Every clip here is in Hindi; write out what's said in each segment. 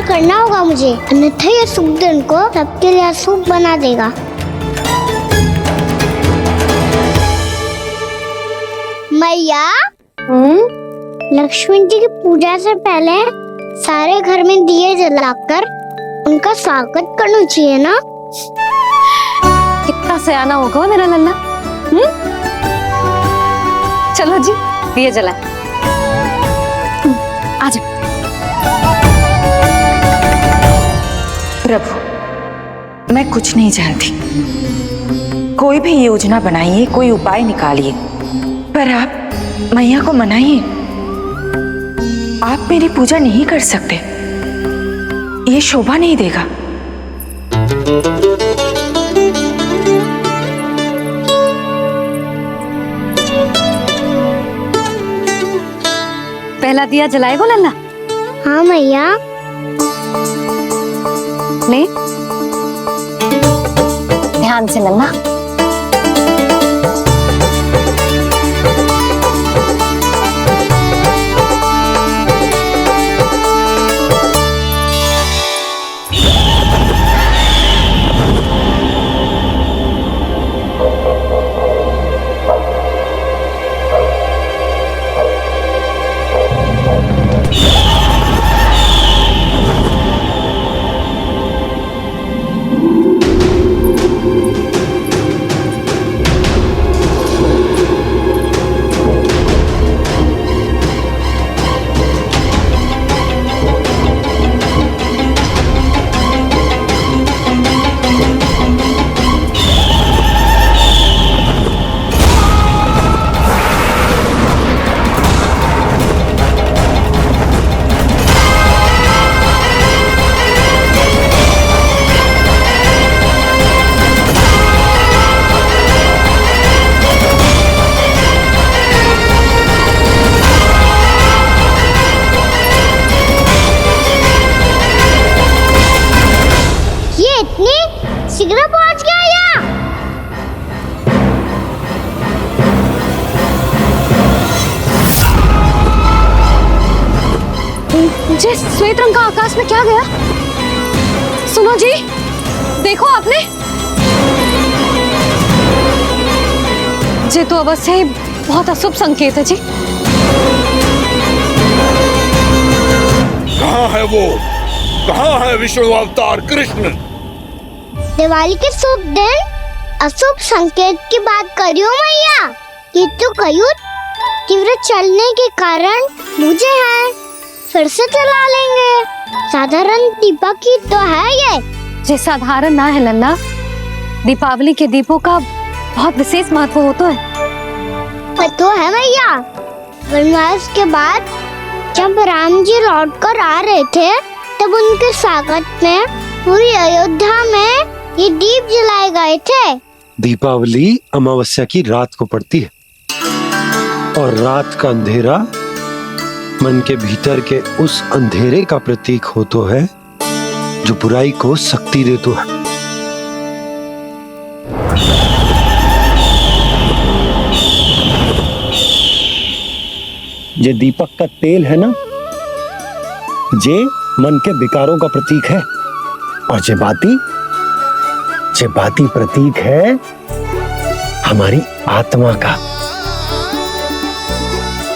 ऐसा करना होगा मुझे, अन्यथा ये शुभ दिन को सबके लिए अशुभ बना देगा। मैया, लक्ष्मी जी की पूजा से पहले सारे घर में दिए जलाकर उनका स्वागत करना चाहिए ना। कितना सयाना होगा मेरा लल्ला। चलो जी, दिए जलाए। आ जाओ। प्रभु, मैं कुछ नहीं जानती। कोई भी योजना बनाइए, कोई उपाय निकालिए, पर आप मैया को मनाइए। आप मेरी पूजा नहीं कर सकते, ये शोभा नहीं देगा। पहला दिया जलाएगो लल्ला? हाँ मैया। ले, ध्यान से लल्ला। शीघ्र पहुंच गया यहाँ। जी, श्वेत रंग का आकाश में क्या गया? सुनो जी, देखो आपने। जी तो अवश्य ही बहुत अशुभ संकेत है जी। कहाँ है वो? कहाँ है विष्णु अवतार कृष्ण? दिवाली के शुभ दिन अशुभ संकेत की बात करियो मैया। ये तो कयूत तीव्र चलने के कारण मुझे है, फिर से चला लेंगे। साधारण दीपक ही तो है ये साधारण ना है लल्ला। दीपावली के दीपों का बहुत विशेष महत्व होता है। तो है मैया। वनवास के बाद जब राम जी लौट कर आ रहे थे, तब उनके स्वागत में पूरी अयोध्या में ये दीप जलाए गए थे। दीपावली अमावस्या की रात को पड़ती है और रात का अंधेरा मन के भीतर के उस अंधेरे का प्रतीक होता है जो बुराई को शक्ति देता है। ये दीपक का तेल है ना, ये मन के विकारों का प्रतीक है। और ये बाती प्रतीक है हमारी आत्मा का।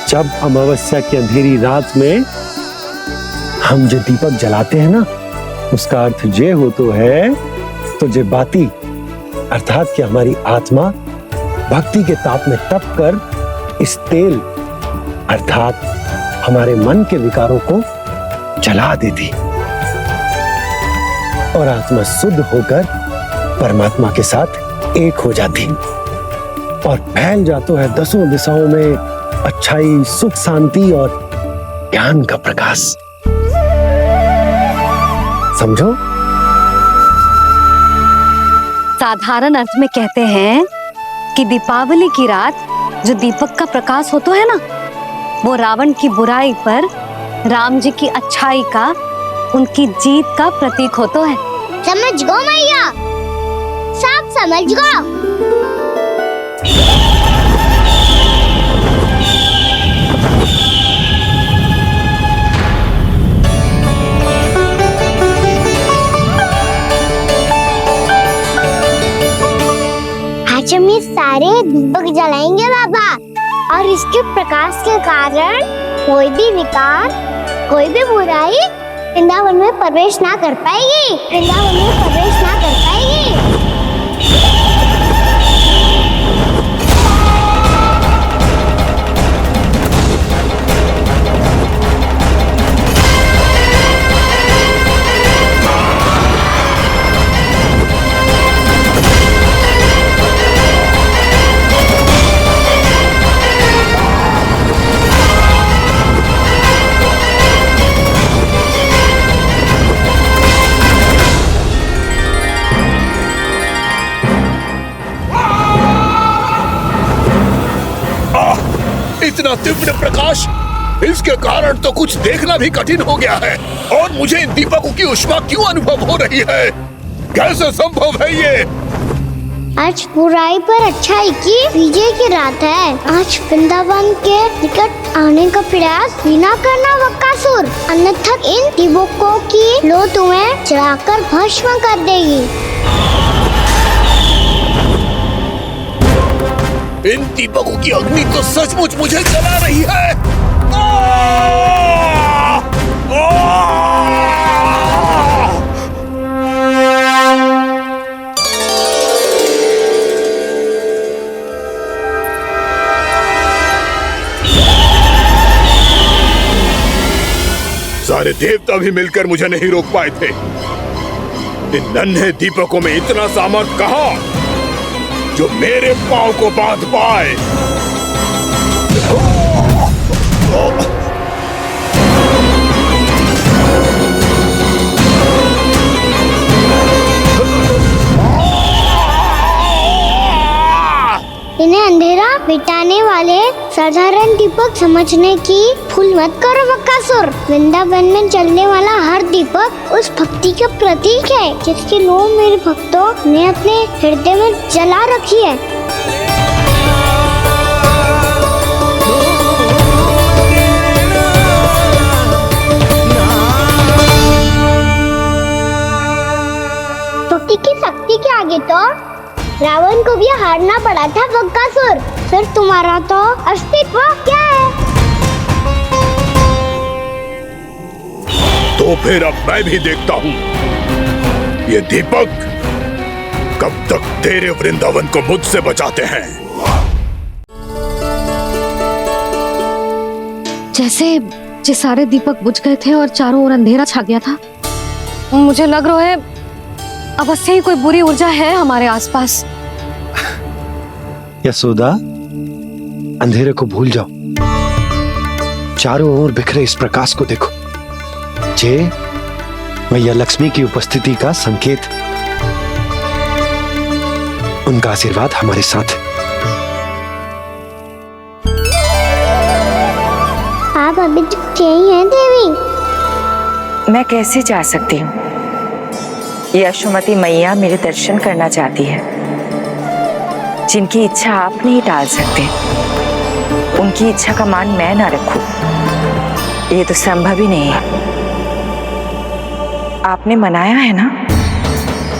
जब अमावस्या की अंधेरी रात में हम जो दीपक जलाते हैं ना, उसका अर्थ ये होता है, तो ये बाती अर्थात कि हमारी आत्मा भक्ति के ताप में तप कर इस तेल अर्थात हमारे मन के विकारों को जला देती और आत्मा शुद्ध होकर परमात्मा के साथ एक हो जाती और फैल जाता है दसों दिशाओं में अच्छाई, सुख, शांति और ज्ञान का प्रकाश। समझो? साधारण अर्थ में कहते हैं कि दीपावली की रात जो दीपक का प्रकाश होता है ना, वो रावण की बुराई पर राम जी की अच्छाई का, उनकी जीत का प्रतीक होता है। समझ गो मैया, सब समझ गो। आज हम ये सारे दीपक जलाएंगे बाबा, और इसके प्रकाश के कारण कोई भी विकार, कोई भी बुराई वृंदावन में प्रवेश ना कर पाएगी, वृंदावन में प्रवेश ना कर पाएगी। इतना तीव्र प्रकाश, इसके कारण तो कुछ देखना भी कठिन हो गया है। और मुझे इन दीपकों की ऊष्मा क्यों अनुभव हो रही है? कैसे संभव है ये? आज बुराई पर अच्छाई की विजय की रात है। आज वृंदावन के निकट आने का प्रयास बिना करना बकासुर, अन्यथा इन दीपकों की लो तुम्हें जलाकर भस्म कर देगी। इन दीपकों की अग्नि तो सचमुच मुझे जला रही है। सारे देवता भी मिलकर मुझे नहीं रोक पाए थे। इन नन्हे दीपकों में इतना सामर्थ कहां जो मेरे पांव को बांध पाए। इन्हें अंधेरा मिटाने वाले साधारण दीपक समझने की भूल मत करो बकासुर। वृंदावन में जलने वाला हर दीपक उस भक्ति का प्रतीक है जिसकी लो मेरे भक्तों ने अपने हृदय में जला रखी है। भक्ति की शक्ति के आगे तो रावण को भी हारना पड़ा था बकासुर। फिर तुम्हारा तो अस्तित्व क्या है? तो फिर अब मैं भी देखता हूँ ये दीपक कब तक तेरे वृंदावन को मुझसे बचाते हैं। जैसे ये सारे दीपक बुझ गए थे और चारों ओर अंधेरा छा गया था, मुझे लग रहा है अवश्य ही कोई बुरी ऊर्जा है हमारे आसपास। यशोदा, अंधेरे को भूल जाओ, चारों ओर बिखरे इस प्रकाश को देखो। ये मैया लक्ष्मी की उपस्थिति का संकेत, उनका आशीर्वाद हमारे साथ है। आप अभी तक यही हैं देवी? मैं कैसे जा सकती हूँ? यशोमती मैया मेरे दर्शन करना चाहती है, जिनकी इच्छा आप नहीं टाल सकते। उनकी इच्छा का मान मैं ना रखूं, ये तो संभव ही नहीं है। आपने मनाया है ना,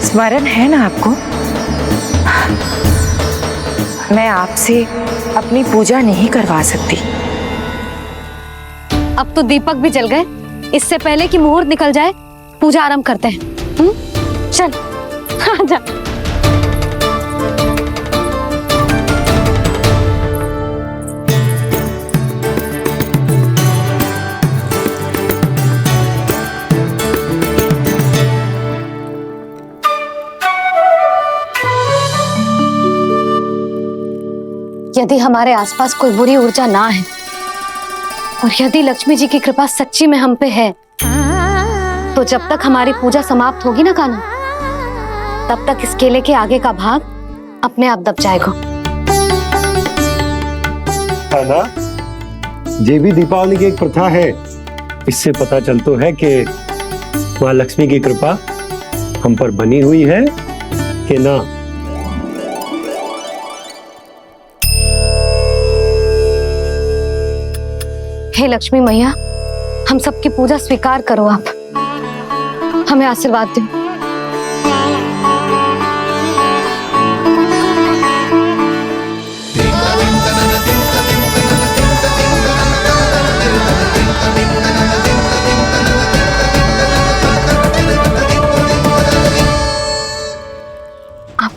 स्मरण है ना आपको? मैं आपसे अपनी पूजा नहीं करवा सकती। अब तो दीपक भी जल गए, इससे पहले कि मुहूर्त निकल जाए पूजा आरंभ करते हैं। चल आजा। यदि हमारे आसपास कोई बुरी ऊर्जा ना है और यदि लक्ष्मी जी की कृपा सच्ची में हम पे है, तो जब तक हमारी पूजा समाप्त होगी ना कान्हा, तब तक इस केले के आगे का भाग अपने आप दब जाएगा। ना, ये भी दीपावली की एक प्रथा है। इससे पता चलता है कि माँ लक्ष्मी की कृपा हम पर बनी हुई है कि ना। हे लक्ष्मी मैया, हम सबकी पूजा स्वीकार करो, आप हमें आशीर्वाद दो।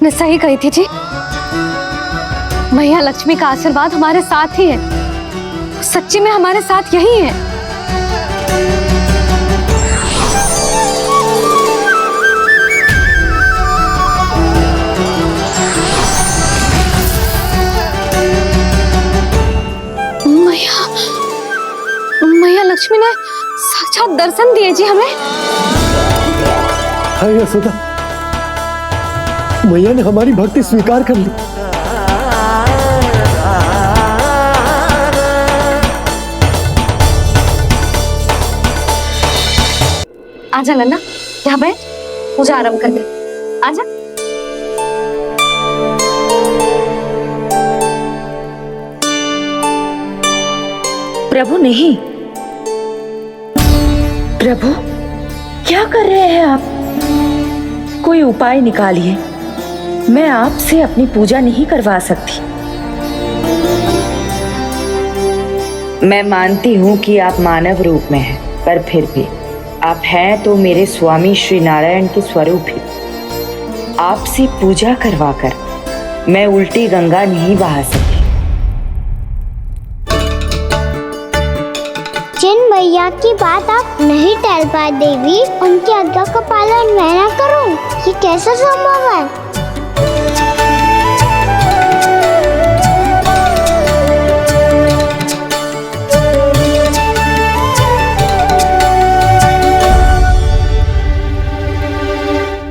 आपने सही कही थी जी। मैया लक्ष्मी का आशीर्वाद हमारे साथ ही है, सच्ची में हमारे साथ यही है। मैया लक्ष्मी ने साक्षात दर्शन दिए जी हमें। हाय यशोदा, मैया ने हमारी भक्ति स्वीकार कर ली। आजा नन्ना, यहाँ बैठ, पूजा आरंभ कर दे। आजा। प्रभु नहीं, प्रभु क्या कर रहे हैं आप? कोई उपाय निकालिए, मैं आपसे अपनी पूजा नहीं करवा सकती। मैं मानती हूँ कि आप मानव रूप में हैं, पर फिर भी आप हैं तो मेरे स्वामी श्री नारायण के स्वरूप ही। आपसे पूजा करवाकर मैं उल्टी गंगा नहीं बहा सकती। जिन भैया की बात आप नहीं टाल पाए देवी, उनकी आज्ञा का पालन मैं ना करूं, ये कैसे संभव है?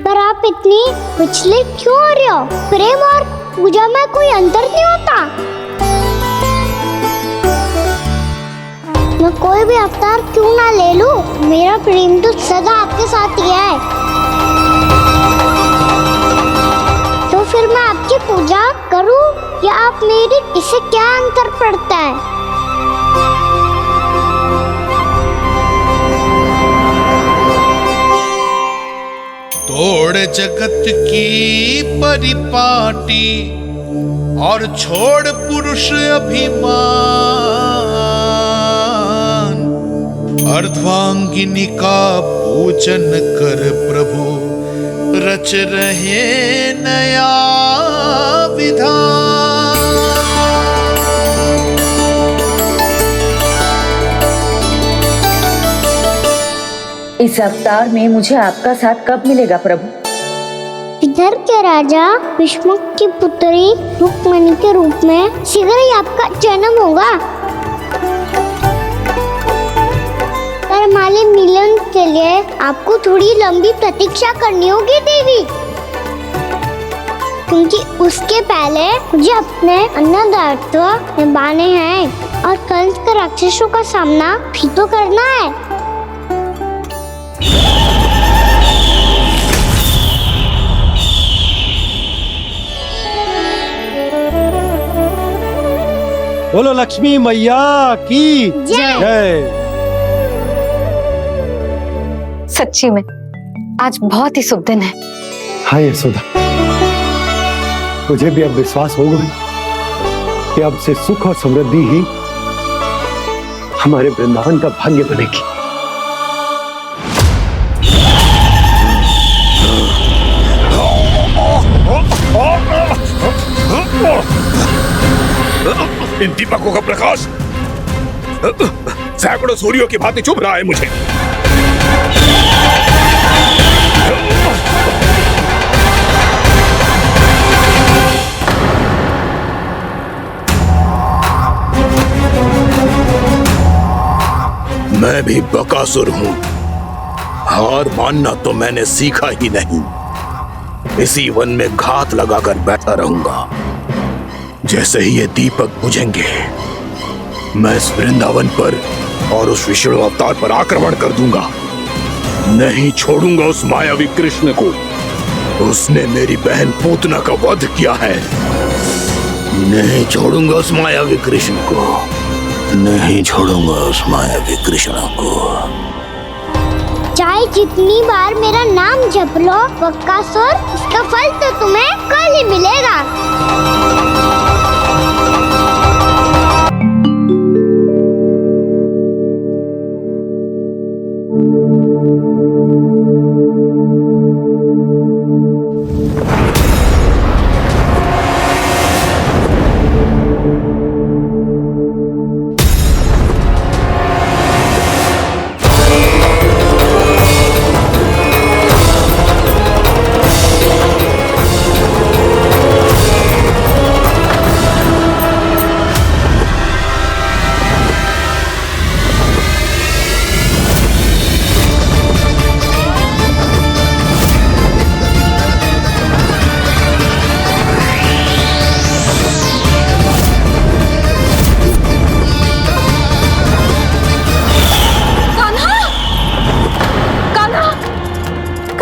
पर आप इतनी विचलित क्यों हो रहे हो? प्रेम और पूजा में कोई अंतर नहीं होता। मैं कोई भी अवतार क्यों ना ले लूं, मेरा प्रेम तो सदा आपके साथ ही है। तो फिर मैं आपकी पूजा करूं या आप मेरी, इससे क्या अंतर पड़ता है? तोड़ जगत की परिपाटी और छोड़ पुरुष अभिमान, अर्धांगिनी का पूजन कर प्रभु रच रहे नया विधान। इस अवतार में मुझे आपका साथ कब मिलेगा प्रभु? इधर के राजा भीष्मक की पुत्री रुक्मणी के रूप में शीघ्र ही आपका जन्म होगा। हमारे मिलन के लिए आपको थोड़ी लंबी प्रतीक्षा करनी होगी देवी, क्योंकि उसके पहले मुझे अपने अन्य दायित्व निभाने हैं और कंस के राक्षसों का सामना भी तो करना है। बोलो लक्ष्मी मैया की जय। सच्ची में आज बहुत ही शुभ दिन है। हाँ यशोदा, मुझे भी अब विश्वास हो गया कि अब से सुख और समृद्धि ही हमारे वृंदावन का भाग्य बनेगी। इन दीपकों का प्रकाश सैकड़ों सूर्यों की भांति चुभ रहा है मुझे। मैं भी बकासुर हूं, हार मानना तो मैंने सीखा ही नहीं। इसी वन में घात लगाकर बैठा रहूंगा। जैसे ही ये दीपक बुझेंगे, मैं इस वृंदावन पर और उस विष्णु अवतार पर आक्रमण कर दूंगा। नहीं छोड़ूंगा उस मायावी कृष्ण को। उसने मेरी बहन पूतना का वध किया है। नहीं छोड़ूंगा उस मायावी कृष्ण को। नहीं छोड़ूंगा उस मायावी कृष्ण को। चाहे जितनी बार मेरा नाम जप लो बकासुर, इसका फल तो तुम्हें कल ही मिलेगा।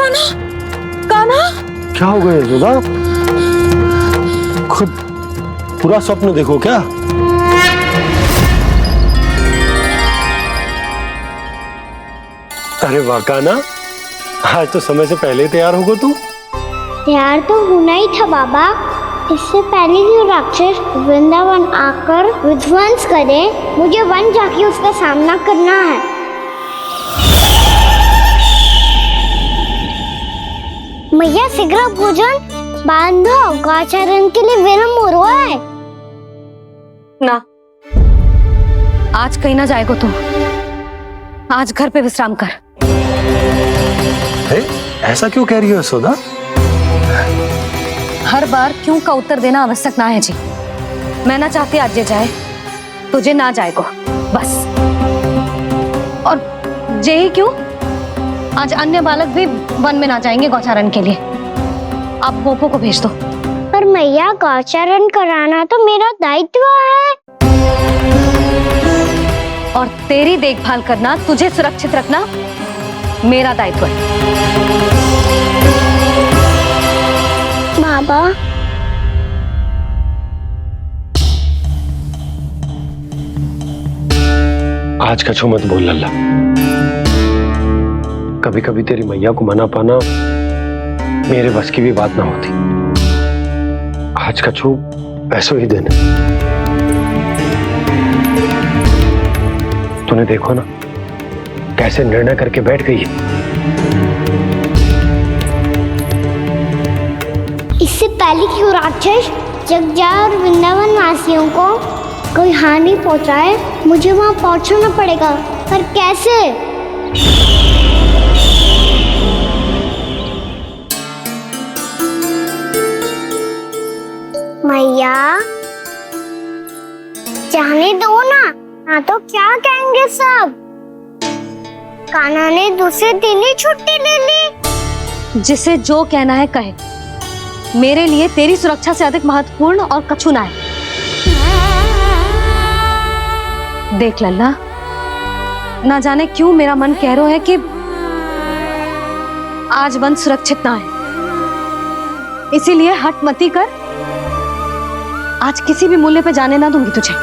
कान्हा, कान्हा, क्या हो गया यशोदा? खुद पूरा स्वप्न देखो क्या? अरे वाह कान्हा, आज तो समय से पहले तैयार होगा तू। तैयार तो होना ही था बाबा। इससे पहले कि राक्षस वृंदावन आकर विध्वंस करे, मुझे वन जाके उसका सामना करना है। मैया शीघ्र भोजन बांधो, गौचरण के लिए विलंब हो रहा है। ना, आज कहीं ना जाएगो तुम। आज घर पे विश्राम कर। ऐसा क्यों कह रही हो यशोदा? हर बार क्यों का उत्तर देना आवश्यक ना है जी। मैं ना चाहती आज ये जाए, तुझे ना जाएगो बस। और जे ही क्यों, आज अन्य बालक भी वन में ना जाएंगे गौचारण के लिए। आप गोपो को भेज दो। पर मैया गौचरण कराना तो मेरा दायित्व है। और तेरी देखभाल करना, तुझे सुरक्षित रखना मेरा दायित्व है। बाबा, आज कछु मत बोल लल्ला। कभी कभी तेरी मैया को मना पाना मेरे बस की भी बात ना होती। आज कछु ऐसो ही दिन है। तूने देखो ना कैसे निर्णय करके बैठ गई है। इससे पहले कि वो राक्षस जगजा और वृंदावन वासियों को कोई हानि पहुंचाए, मुझे वहां पहुंचना पड़ेगा। पर कैसे? मैया, जाने दो ना तो क्या कहेंगे सब। कान्हा ने दूसरे दिन ही छुट्टी ले ली। जिसे जो कहना है कहे। मेरे लिए तेरी सुरक्षा से अधिक महत्वपूर्ण और कछु ना है। देख लल्ला, ना जाने क्यों मेरा मन कह रहा है कि आज वन सुरक्षित ना है। इसीलिए हट मती कर। आज किसी भी मूल्य पे जाने ना दूंगी तुझे।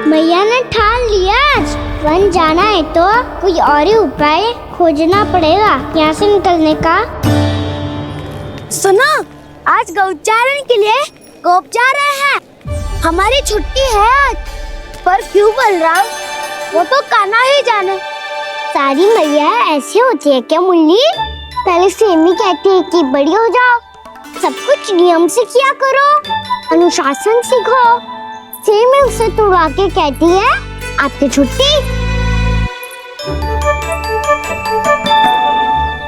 मैया ने ठान लिया, आज वन जाना है तो कोई और ही उपाय खोजना पड़ेगा यहाँ से निकलने का। सुनो, आज गौचारण के लिए गोप जा रहे हैं। हमारी छुट्टी है आज। पर क्यों बलराम? वो तो कान्हा ही जाने। सारी मैया ऐसी होती है क्या मुन्नी? पहले सेमी कहती है कि बड़ी हो जाओ, सब कुछ नियम से किया करो, अनुशासन सीखो। सेमी उसे तुड़वा के कहती है आपकी छुट्टी।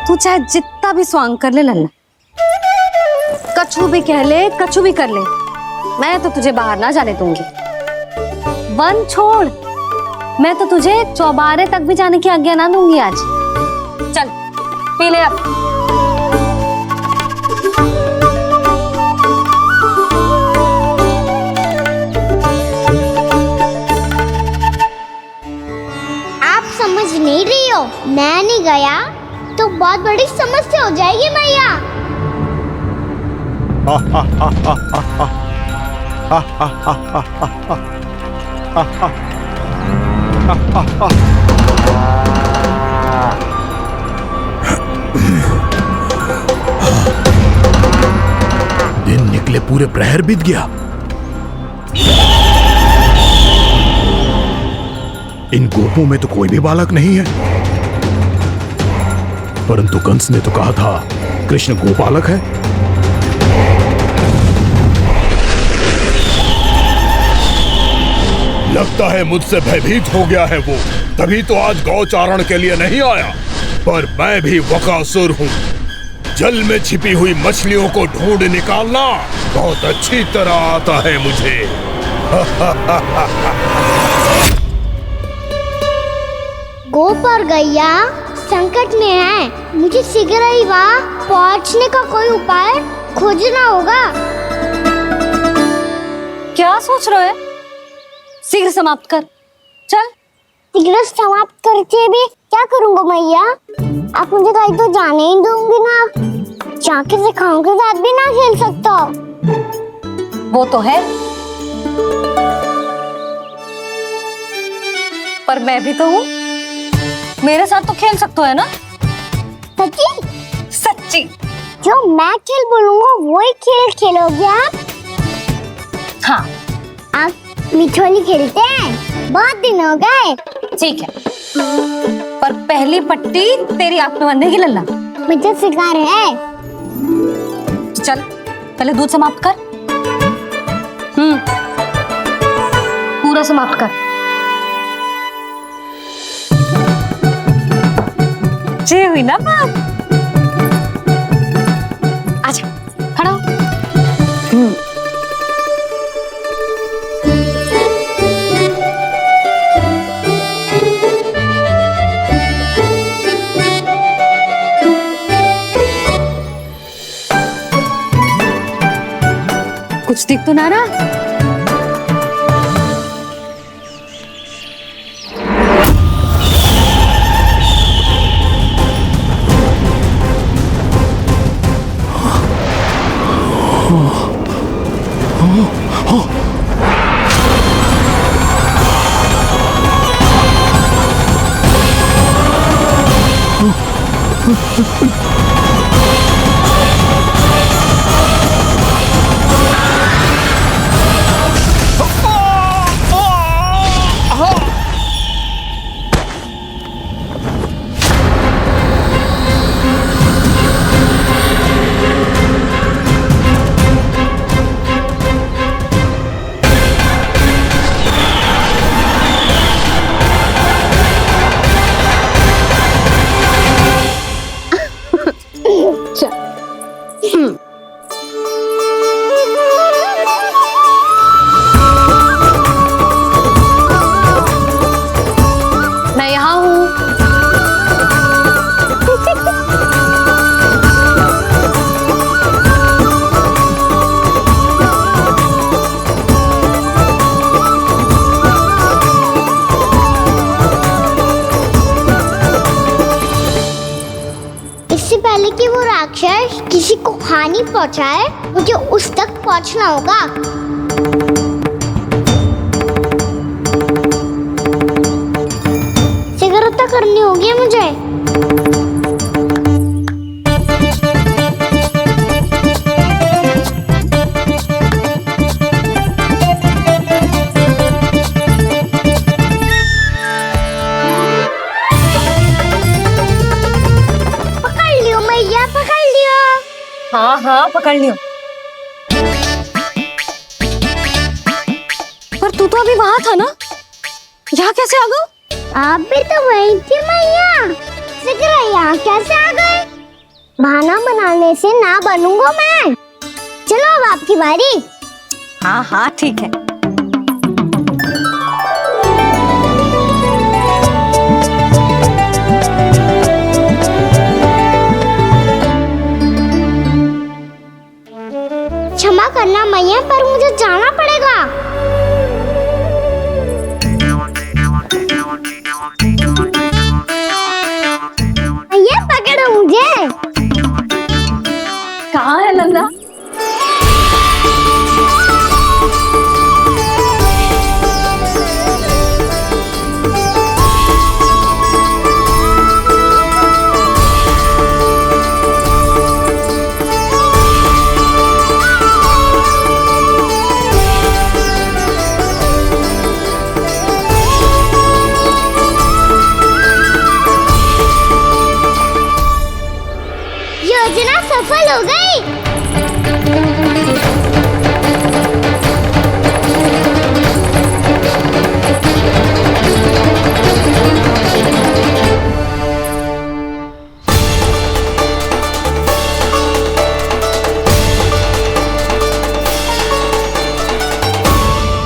तू चाहे जितना भी स्वांग कर ले लल्ला, कछु भी कह ले, कछु भी कर ले, मैं तो तुझे बाहर ना जाने दूंगी। वन छोड़, मैं तो तुझे चौबारे तक भी जाने की आज्ञा ना दूंगी आज। चल पी ले अब। आप समझ नहीं रही हो, मैं नहीं गया तो बहुत बड़ी समस्या हो जाएगी मैया। दिन निकले पूरे प्रहर बीत गया। इन गोपों में तो कोई भी बालक नहीं है, परंतु कंस ने तो कहा था कृष्ण गोपालक है। लगता है मुझसे भयभीत हो गया है वो, तभी तो आज गौचारण के लिए नहीं आया। पर मैं भी वकासुर हूँ। जल में छिपी हुई मछलियों को ढूंढ निकालना बहुत अच्छी तरह आता है मुझे। गोप और गैया संकट में है। मुझे शीघ्र ही वहाँ पहुँचने का कोई उपाय खोजना होगा। क्या सोच रहे हो? शीघ्र समाप्त कर। चल सिगरेट समाप्त करके भी क्या करूँगा मैया? आप मुझे कहीं तो जाने ही दूंगी ना। जाके सिखाओं के साथ भी ना खेल सकता। वो तो है, पर मैं भी तो हूँ, मेरे साथ तो खेल सकते हो है ना? सच्ची? सच्ची। जो मैं खेल बोलूंगा वही खेल खेलोगे आप? हाँ आप मिठोली खेलते हैं? बहुत दिन हो गए। ठीक है, पर पहली पट्टी तेरी आंख में बंधेगी लल्ला। मुझे शिकार है। चल पहले दूध समाप्त कर। पूरा समाप्त कर। जे हुई ना बात। आजा खड़ा हो। कुछ दिख तो ना रहा? मैं यहाँ हूँ। इससे पहले कि वो राक्षस किसी को हानि पहुंचाए, मुझे उस तक पहुंचना होगा। सिगरेट करनी होगी मुझे। पकड़ लियो मैया, पकड़ लियो। हाँ हाँ पकड़ लियो। पर तू तो अभी वहां था ना, यहाँ कैसे आ गया? आप भी तो वही थी मैया। सिगरेट यहाँ कैसे आ गए? बहाना बनाने से ना बनूंगा मैं। चलो अब आपकी बारी। हाँ हाँ ठीक है। क्षमा करना मैया, पर मुझे जाना पड़ेगा। मैया पकड़ो मुझे। कहाँ है लल्ला? योजना सफल हो गई।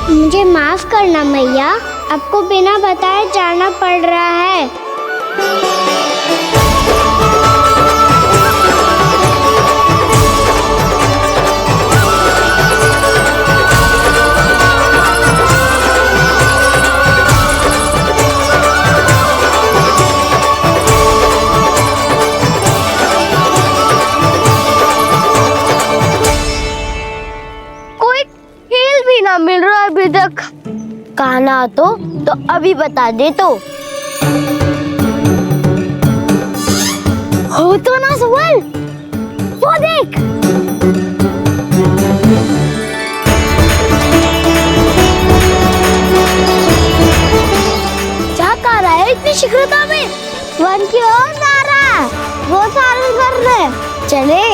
मुझे माफ करना मैया, आपको बिना बताए जाना पड़ रहा है। कहना तो अभी बता दे तो। हो तो ना सवाल, वो देख। क्या कर रहा है इतनी शीघ्रता में? वन की ओर जा रहा है, वो सारे कर रहे। चले।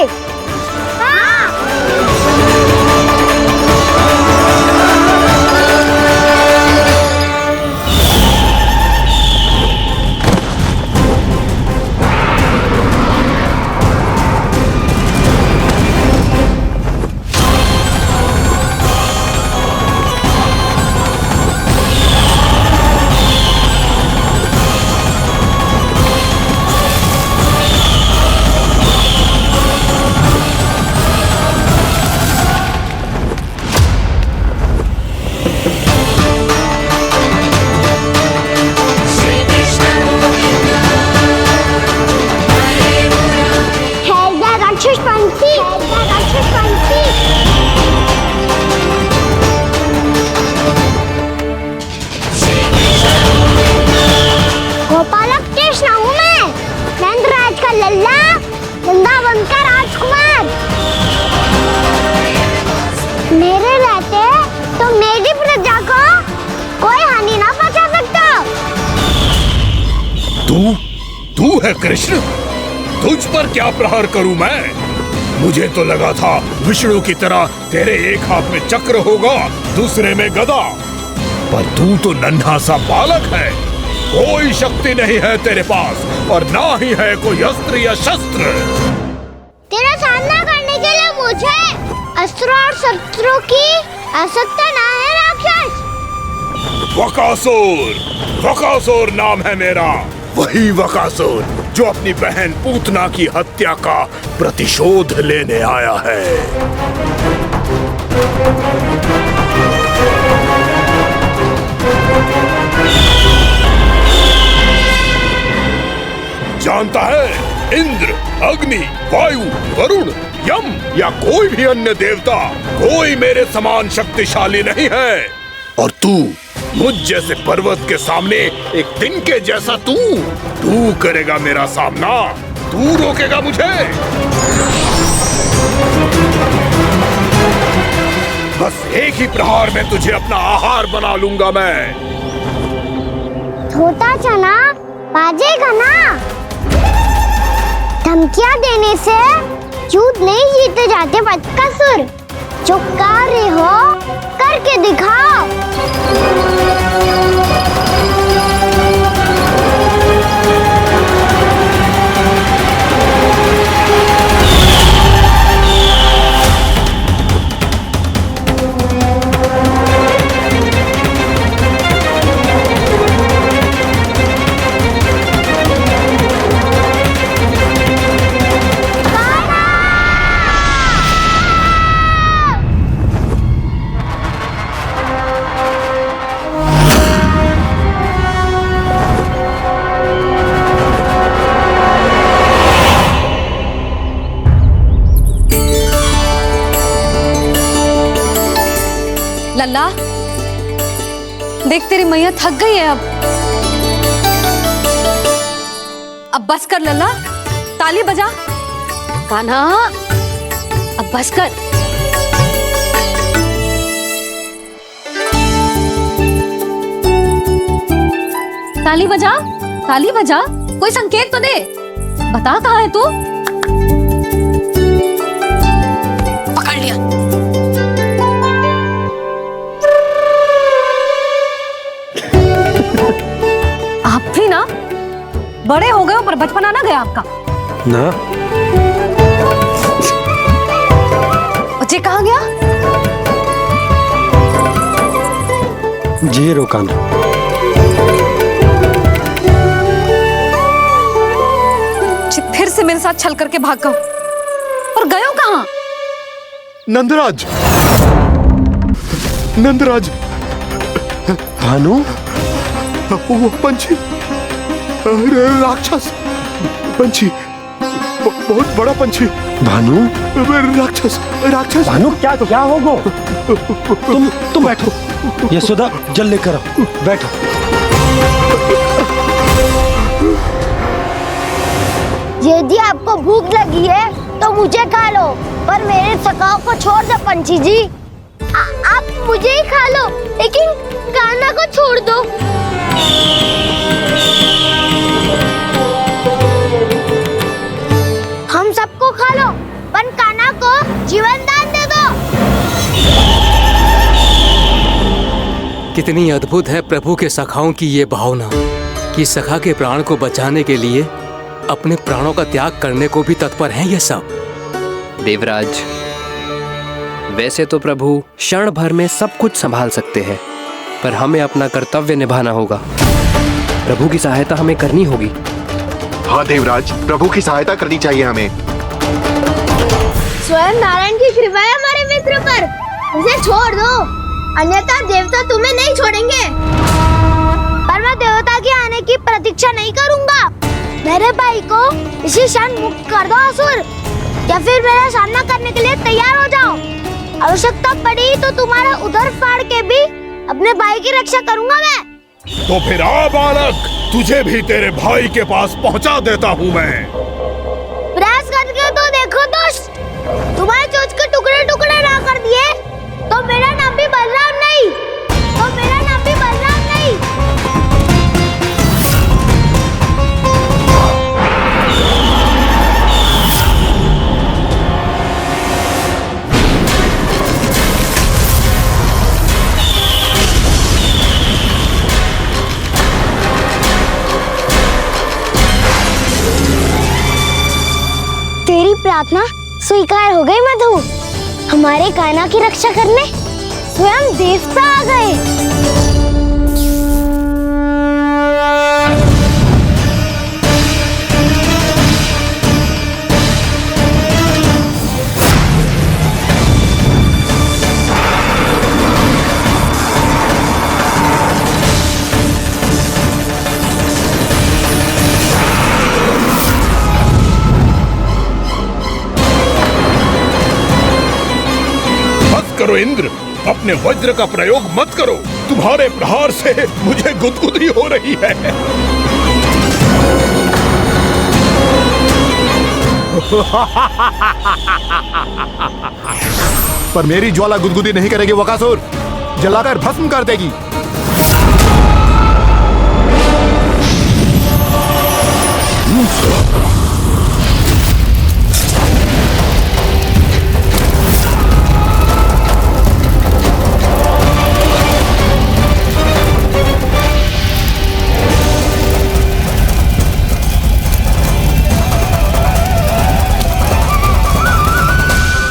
गोपालक कृष्ण हूँ मैं, नंदराज का लल्ला, वृंदावन का राजकुमार। मेरे रहते तो मेरी प्रजा को कोई हानि ना पहुंचा सकता। तू है कृष्ण? तुझ पर क्या प्रहार करूं मैं? मुझे तो लगा था विष्णु की तरह तेरे एक हाथ में चक्र होगा, दूसरे में गदा, पर तू तो नन्हा सा बालक है। कोई शक्ति नहीं है तेरे पास और ना ही है कोई अस्त्र या शस्त्र। तेरा सामना करने के लिए मुझे अस्त्रों और शस्त्रों की आवश्यकता ना है राक्षस। वकासुर नाम है मेरा, वही वकासुर जो अपनी बहन पूतना की हत्या का प्रतिशोध लेने आया है। जानता है, इंद्र, अग्नि, वायु, वरुण, यम या कोई भी अन्य देवता कोई मेरे समान शक्तिशाली नहीं है। और तू मुझ जैसे पर्वत के सामने एक तिनके जैसा तू करेगा मेरा सामना? तू रोकेगा मुझे? बस एक ही प्रहार में तुझे अपना आहार बना लूंगा मैं। छोटा चना बाजेगा ना। धमकियां देने से युद्ध नहीं जीते जाते बदकसूर। जो कार्य हो करके दिखाओ। लल्ला, देख तेरी मैया थक गई है अब बस कर लल्ला, ताली बजा। कान्हा, अब बस कर। ताली बजा, ताली बजा, कोई संकेत तो दे। बता कहाँ है तू? पकड़ लिया। आप भी ना बड़े हो गए हो, पर बचपना ना गया आपका ना। बच्चे कहाँ गया? जी रोकाना। फिर से मेरे साथ छल करके भाग गए, और गए हो कहाँ? नंदराज, नंदराज। भानु, वो पंछी, राक्षस पंछी, बहुत बड़ा पंछी। भानु, राक्षस राक्षस। भानु क्या क्या होगा? तुम बैठो। यशोदा जल लेकर आओ, बैठो। यदि आपको भूख लगी है तो मुझे खा लो, पर मेरे सखाओं को छोड़ दो पंछी जी। आप मुझे ही खा लो, लेकिन कान्हा को छोड़ दो। हम सबको खा लो, पर कान्हा को जीवन दान दे दो। कितनी अद्भुत है प्रभु के सखाओं की ये भावना कि सखा के प्राण को बचाने के लिए अपने प्राणों का त्याग करने को भी तत्पर हैं ये सब। देवराज, वैसे तो प्रभु क्षण भर में सब कुछ संभाल सकते हैं, पर हमें अपना कर्तव्य निभाना होगा। प्रभु की सहायता हमें करनी होगी। हाँ देवराज, प्रभु की सहायता करनी चाहिए हमें। स्वयं नारायण की कृपा है हमारे मित्र पर, उसे छोड़ दो, अन्यथा देवता तुम्हें नहीं छोड़ेंगे। पर मैं देवता के आने की प्रतीक्षा नहीं करूंगा। मेरे भाई को इसी क्षण मुक्त कर दो असुर, या फिर मेरा सामना करने के लिए तैयार हो जाओ। आवश्यकता पड़ी तो तुम्हारा उधर फाड़ के भी अपने भाई की रक्षा करूंगा मैं। तो फिर आ बालक, तुझे भी तेरे भाई के पास पहुंचा देता हूँ मैं। प्रयास करके तो देखो दोस्त, तुम्हारे चोंच के टुकड़े टुकड़े ना कर दिए तो मेरा नाम भी बलराम नहीं, तो मेरा नाम भी बलराम नहीं। तेरी प्रार्थना स्वीकार हो गई मधु। हमारे कान्हा की रक्षा करने स्वयं देवता आ गए। करो इंद्र, अपने वज्र का प्रयोग मत करो। तुम्हारे प्रहार से मुझे गुदगुदी हो रही है। पर मेरी ज्वाला गुदगुदी नहीं करेगी वकासुर, जलाकर भस्म कर देगी।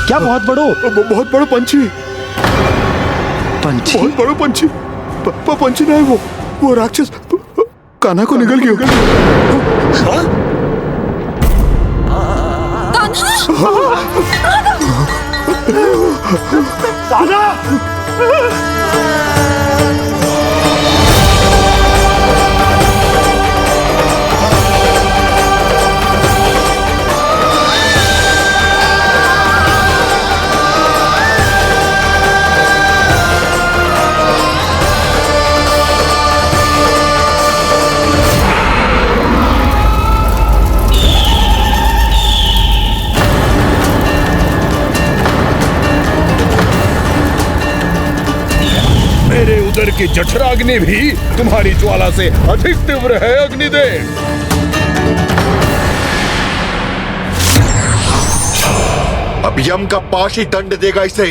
क्या बहुत बड़ो? बहुत बड़ा पंछी। पंछी? बहुत बड़ा पंछी। पंछी नहीं, वो राक्षस कान्हा को निगल गया। कान्हा! मेरे उदर की जठराग्नि भी तुम्हारी ज्वाला से अधिक तीव्र है अग्निदेव। अब यम का पाश ही दंड देगा इसे।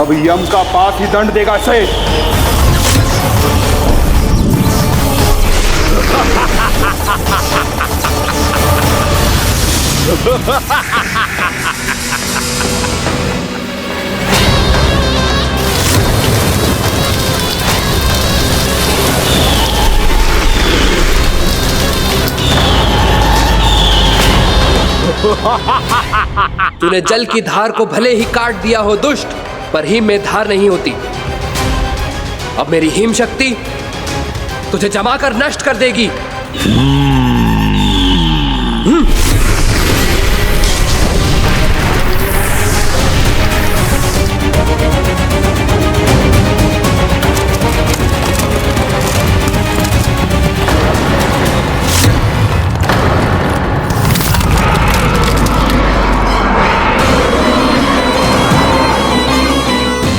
अब यम का पास ही दंड देगा इसे। तूने जल की धार को भले ही काट दिया हो दुष्ट, पर हिम में धार नहीं होती। अब मेरी हिम शक्ति तुझे जमा कर नष्ट कर देगी।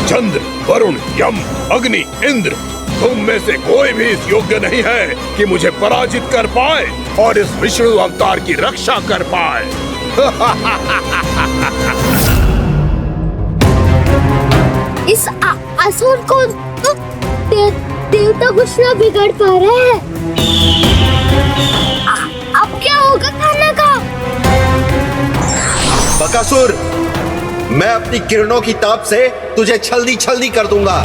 चंद्र, वरुण, यम, अग्नि, इंद्र, तुम में से कोई भी इस योग्य नहीं है कि मुझे पराजित कर पाए और इस विष्णु अवतार की रक्षा कर पाए। इस असुर को देवता कुछ ना बिगाड़ पा रहे हैं। अब क्या होगा खाने का? बकासुर, मैं अपनी किरणों की ताप से तुझे छल्दी छल्दी कर दूंगा।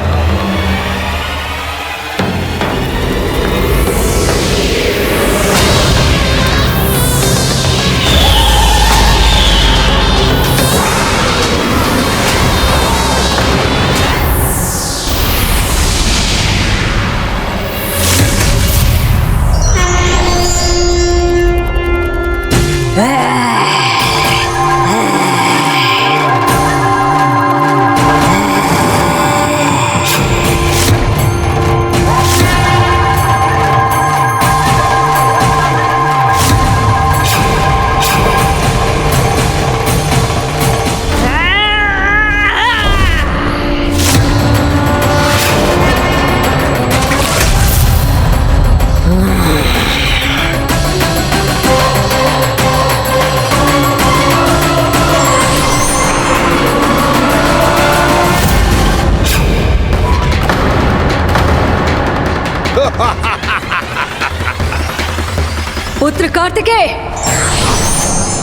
पुत्र कार्तिकेय,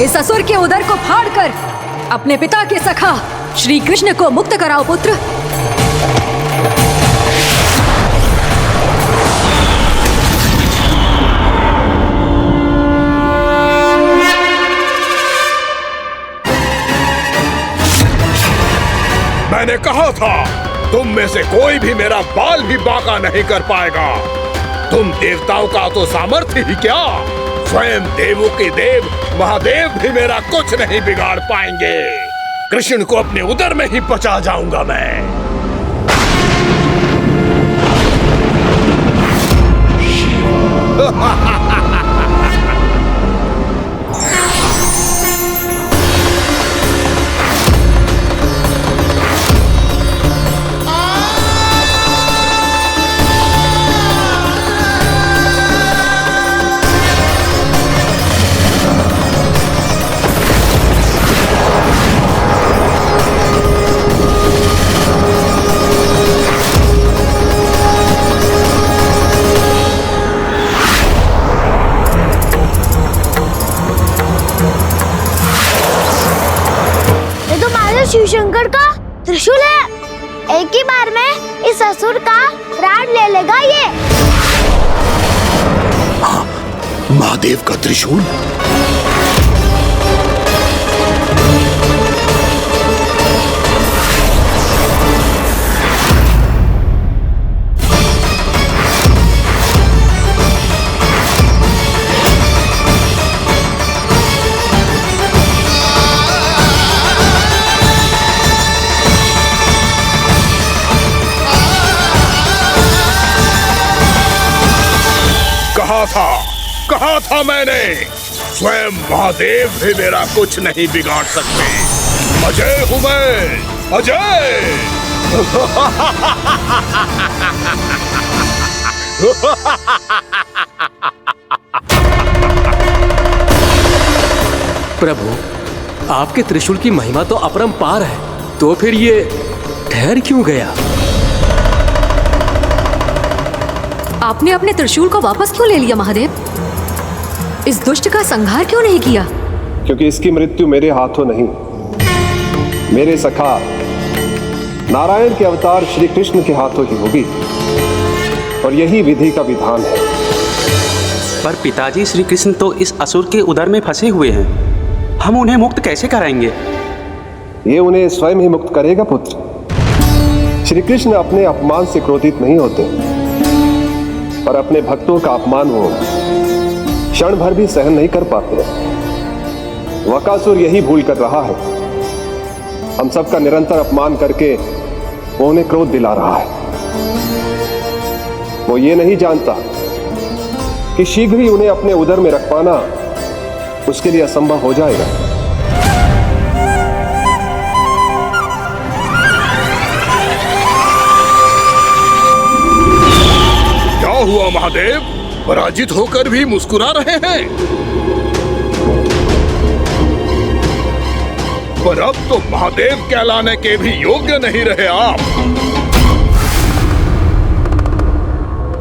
इस असुर के उदर को फाड़कर अपने पिता के सखा श्री कृष्ण को मुक्त कराओ पुत्र। मैंने कहा था, तुम में से कोई भी मेरा बाल भी बांका नहीं कर पाएगा। तुम देवताओं का तो सामर्थ्य ही क्या, स्वयं देवों के देव महादेव भी मेरा कुछ नहीं बिगाड़ पाएंगे। कृष्ण को अपने उदर में ही पचा जाऊंगा मैं। शिव शंकर का त्रिशूल है। एक ही बार में इस असुर का प्राण ले लेगा ये। महादेव का त्रिशूल? कहा था मैंने, स्वयं महादेव भी मेरा कुछ नहीं बिगाड़ सकते। अजय हूं मैं, अजय। प्रभु, आपके त्रिशूल की महिमा तो अपरंपार है, तो फिर ये ठहर क्यों गया? आपने अपने त्रिशूल को वापस क्यों ले लिया महादेव? इस दुष्ट का संहार क्यों नहीं किया? क्योंकि इसकी मृत्यु मेरे हाथों नहीं, मेरे सखा नारायण के अवतार श्री कृष्ण के हाथों ही होगी, और यही विधि का विधान है। पर पिताजी, श्री कृष्ण तो इस असुर के उदर में फंसे हुए हैं, हम उन्हें मुक्त कैसे कराएंगे? ये उन्हें स्वयं ही मुक्त करेगा पुत्र। श्री कृष्ण अपने अपमान से क्रोधित नहीं होते, पर अपने भक्तों का अपमान वो क्षण भर भी सहन नहीं कर पाते। वकासुर यही भूल कर रहा है, हम सबका निरंतर अपमान करके वो उन्हें क्रोध दिला रहा है। वो ये नहीं जानता कि शीघ्र ही उन्हें अपने उदर में रख पाना उसके लिए असंभव हो जाएगा। क्या हुआ महादेव? पराजित होकर भी मुस्कुरा रहे हैं। पर अब तो महादेव कहलाने के भी योग्य नहीं रहे आप।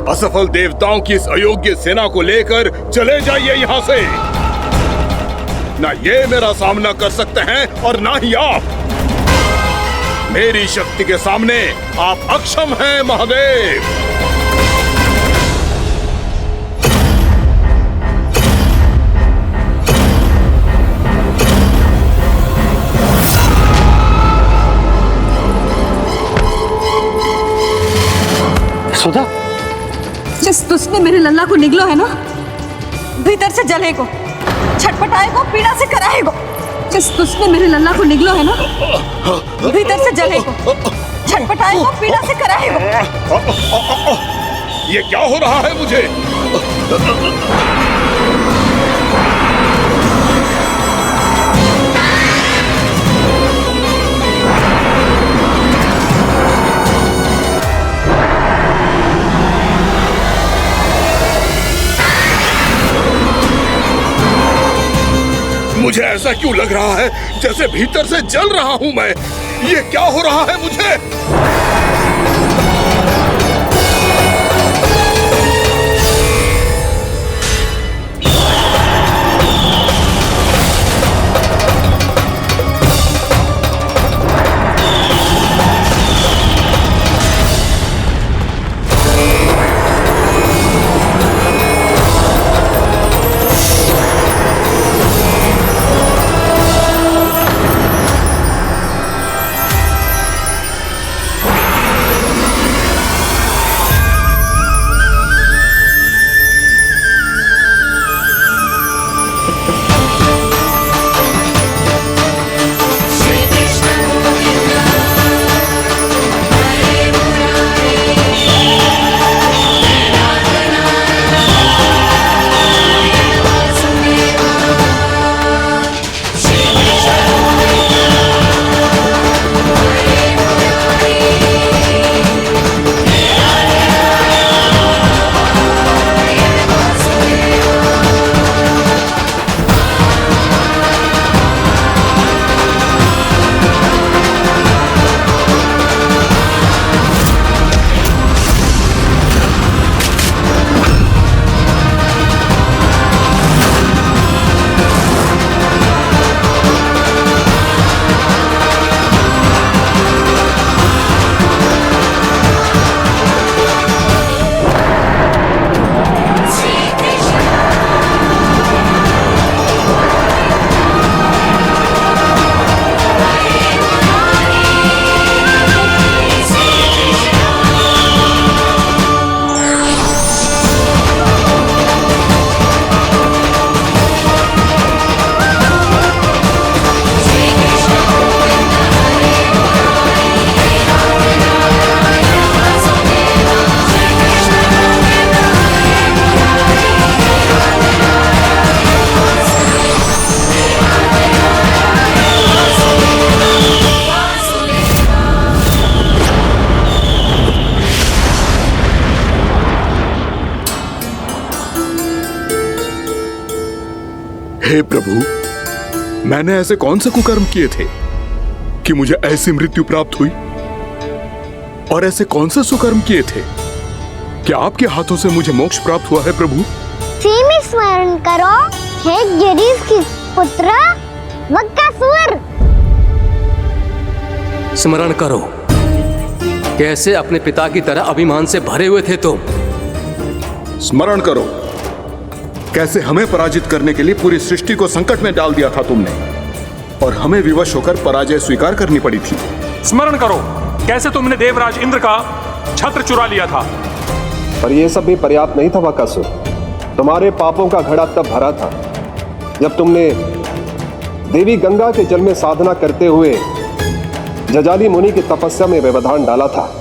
असफल देवताओं की इस अयोग्य सेना को लेकर चले जाइए यहाँ से। ना ये मेरा सामना कर सकते हैं और ना ही आप। मेरी शक्ति के सामने आप अक्षम हैं महादेव। सुधा, जिस दुष्ट ने मेरे लल्ला को निगलो है ना, भीतर से जलेगो, छटपटाएगो, पीड़ा से कराएगो। जिस दुष्ट ने मेरे लल्ला को निगलो है ना, भीतर से जलेगो, छटपटाएगो, पीड़ा से कराएगो। ये क्या हो रहा है मुझे? मुझे ऐसा क्यों लग रहा है जैसे भीतर से जल रहा हूं मैं? ये क्या हो रहा है मुझे? हे प्रभु, मैंने ऐसे कौन से कुकर्म किए थे कि मुझे ऐसी मृत्यु प्राप्त हुई? और ऐसे कौन से सुकर्म किए थे? क्या आपके हाथों से मुझे मोक्ष प्राप्त हुआ है प्रभु? सीमी स्मरण करो हे जरीफ की पुत्र वक्कासुर। स्मरण करो, कैसे अपने पिता की तरह अभिमान से भरे हुए थे तुम। स्मरण करो, कैसे हमें पराजित करने के लिए पूरी सृष्टि को संकट में डाल दिया था तुमने, और हमें विवश होकर पराजय स्वीकार करनी पड़ी थी। स्मरण करो, कैसे तुमने देवराज इंद्र का छत्र चुरा लिया था। पर यह सब भी पर्याप्त नहीं था वक्कासुर। तुम्हारे पापों का घड़ा तब भरा था जब तुमने देवी गंगा के जल में साधना करते हुए जजाली मुनि की तपस्या में व्यवधान डाला था।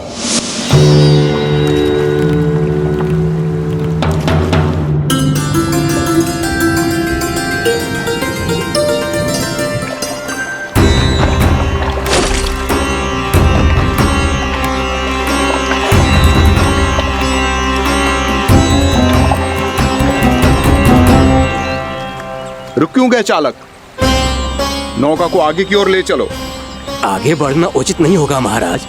रुक क्यों गए चालक? नौका को आगे की ओर ले चलो। आगे बढ़ना उचित नहीं होगा महाराज।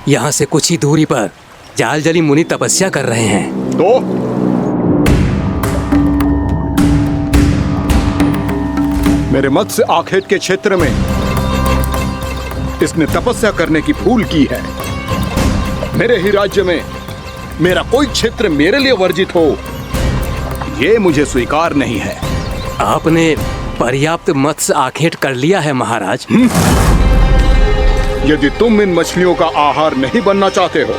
यहाँ से कुछ ही दूरी पर जालजली मुनि तपस्या कर रहे हैं। तो मेरे मत्स्य आखेट के क्षेत्र में इसने तपस्या करने की भूल की है। मेरे ही राज्य में मेरा कोई क्षेत्र मेरे लिए वर्जित हो, यह मुझे स्वीकार नहीं है। आपने पर्याप्त मत्स्य आखेट कर लिया है महाराज। यदि तुम इन मछलियों का आहार नहीं बनना चाहते हो,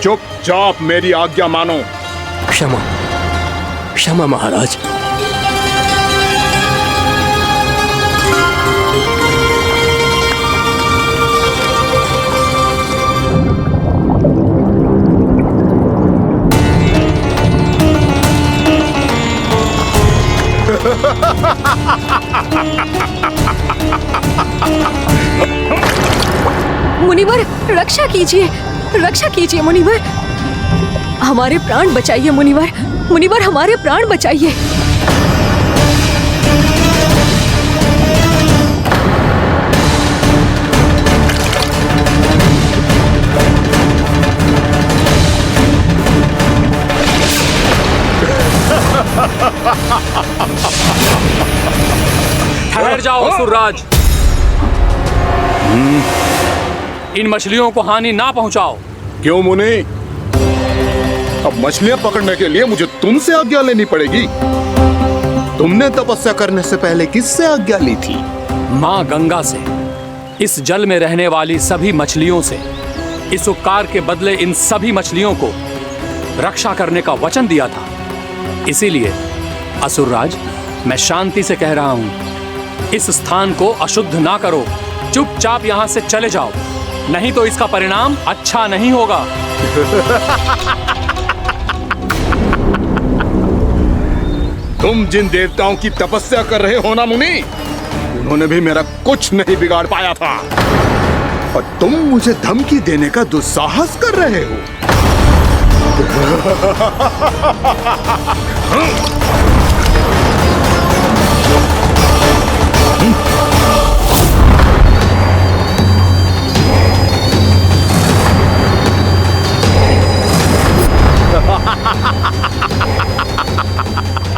चुपचाप मेरी आज्ञा मानो। क्षमा, क्षमा महाराज। मुनिवर, रक्षा कीजिए, रक्षा कीजिए मुनिवर, हमारे प्राण बचाइए मुनिवर, मुनिवर हमारे प्राण बचाइए। ठहर जाओ असुरराज, इन मछलियों को हानि ना पहुंचाओ। क्यों मुनि? अब मछलियां पकड़ने के लिए मुझे तुमसे आज्ञा लेनी पड़ेगी। तुमने तपस्या करने से पहले किससे आज्ञा ली थी? माँ गंगा से, इस जल में रहने वाली सभी मछलियों से। इस उपकार के बदले इन सभी मछलियों को रक्षा करने का वचन दिया था। इसीलिए असुरराज, मैं शांति से कह रहा हूं, इस स्थान को अशुद्ध ना करो। चुपचाप यहां से चले जाओ, नहीं तो इसका परिणाम अच्छा नहीं होगा। तुम जिन देवताओं की तपस्या कर रहे हो ना मुनि, उन्होंने भी मेरा कुछ नहीं बिगाड़ पाया था, और तुम मुझे धमकी देने का दुस्साहस कर रहे हो।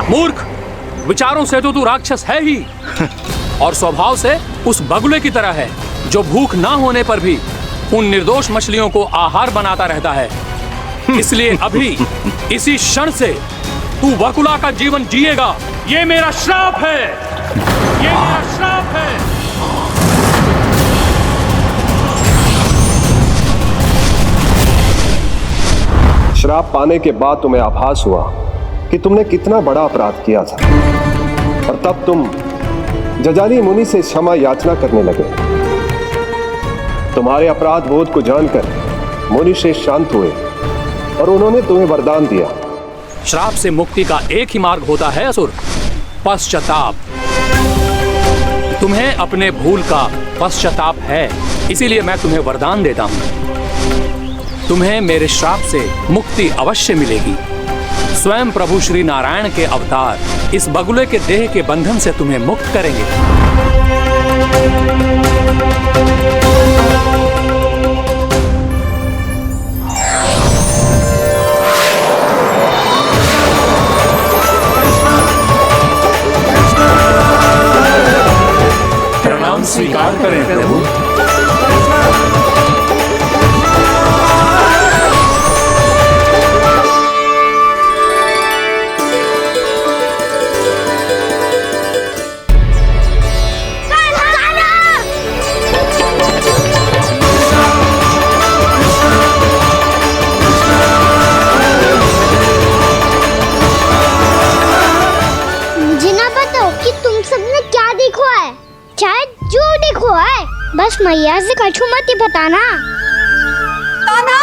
मूर्ख, विचारों से तो तू राक्षस है ही, और स्वभाव से उस बगुले की तरह है जो भूख ना होने पर भी उन निर्दोष मछलियों को आहार बनाता रहता है। इसलिए अभी इसी क्षण से तू बकुला का जीवन जिएगा। ये मेरा श्राप है, ये मेरा श्राप है। श्राप पाने के बाद तुम्हें आभास हुआ कि तुमने कितना बड़ा अपराध किया था, और तब तुम जजाली मुनि से क्षमा याचना करने लगे। तुम्हारे अपराध बोध को जानकर मुनि श्रेष्ठ शांत हुए और उन्होंने तुम्हें वरदान दिया। श्राप से मुक्ति का एक ही मार्ग होता है असुर, पश्चाताप। तुम्हें अपने भूल का पश्चाताप है, इसीलिए मैं तुम्हें वरदान देता हूं। तुम्हें मेरे श्राप से मुक्ति अवश्य मिलेगी। स्वयं प्रभु श्री नारायण के अवतार इस बगुले के देह के बंधन से तुम्हें मुक्त करेंगे। हम स्वीकार करें प्रभु। मुझे ना बताओ कि तुम सबने क्या देखा है, चाहे जो देखो है, बस मैया से कछु मत ही बताना। कान्हा!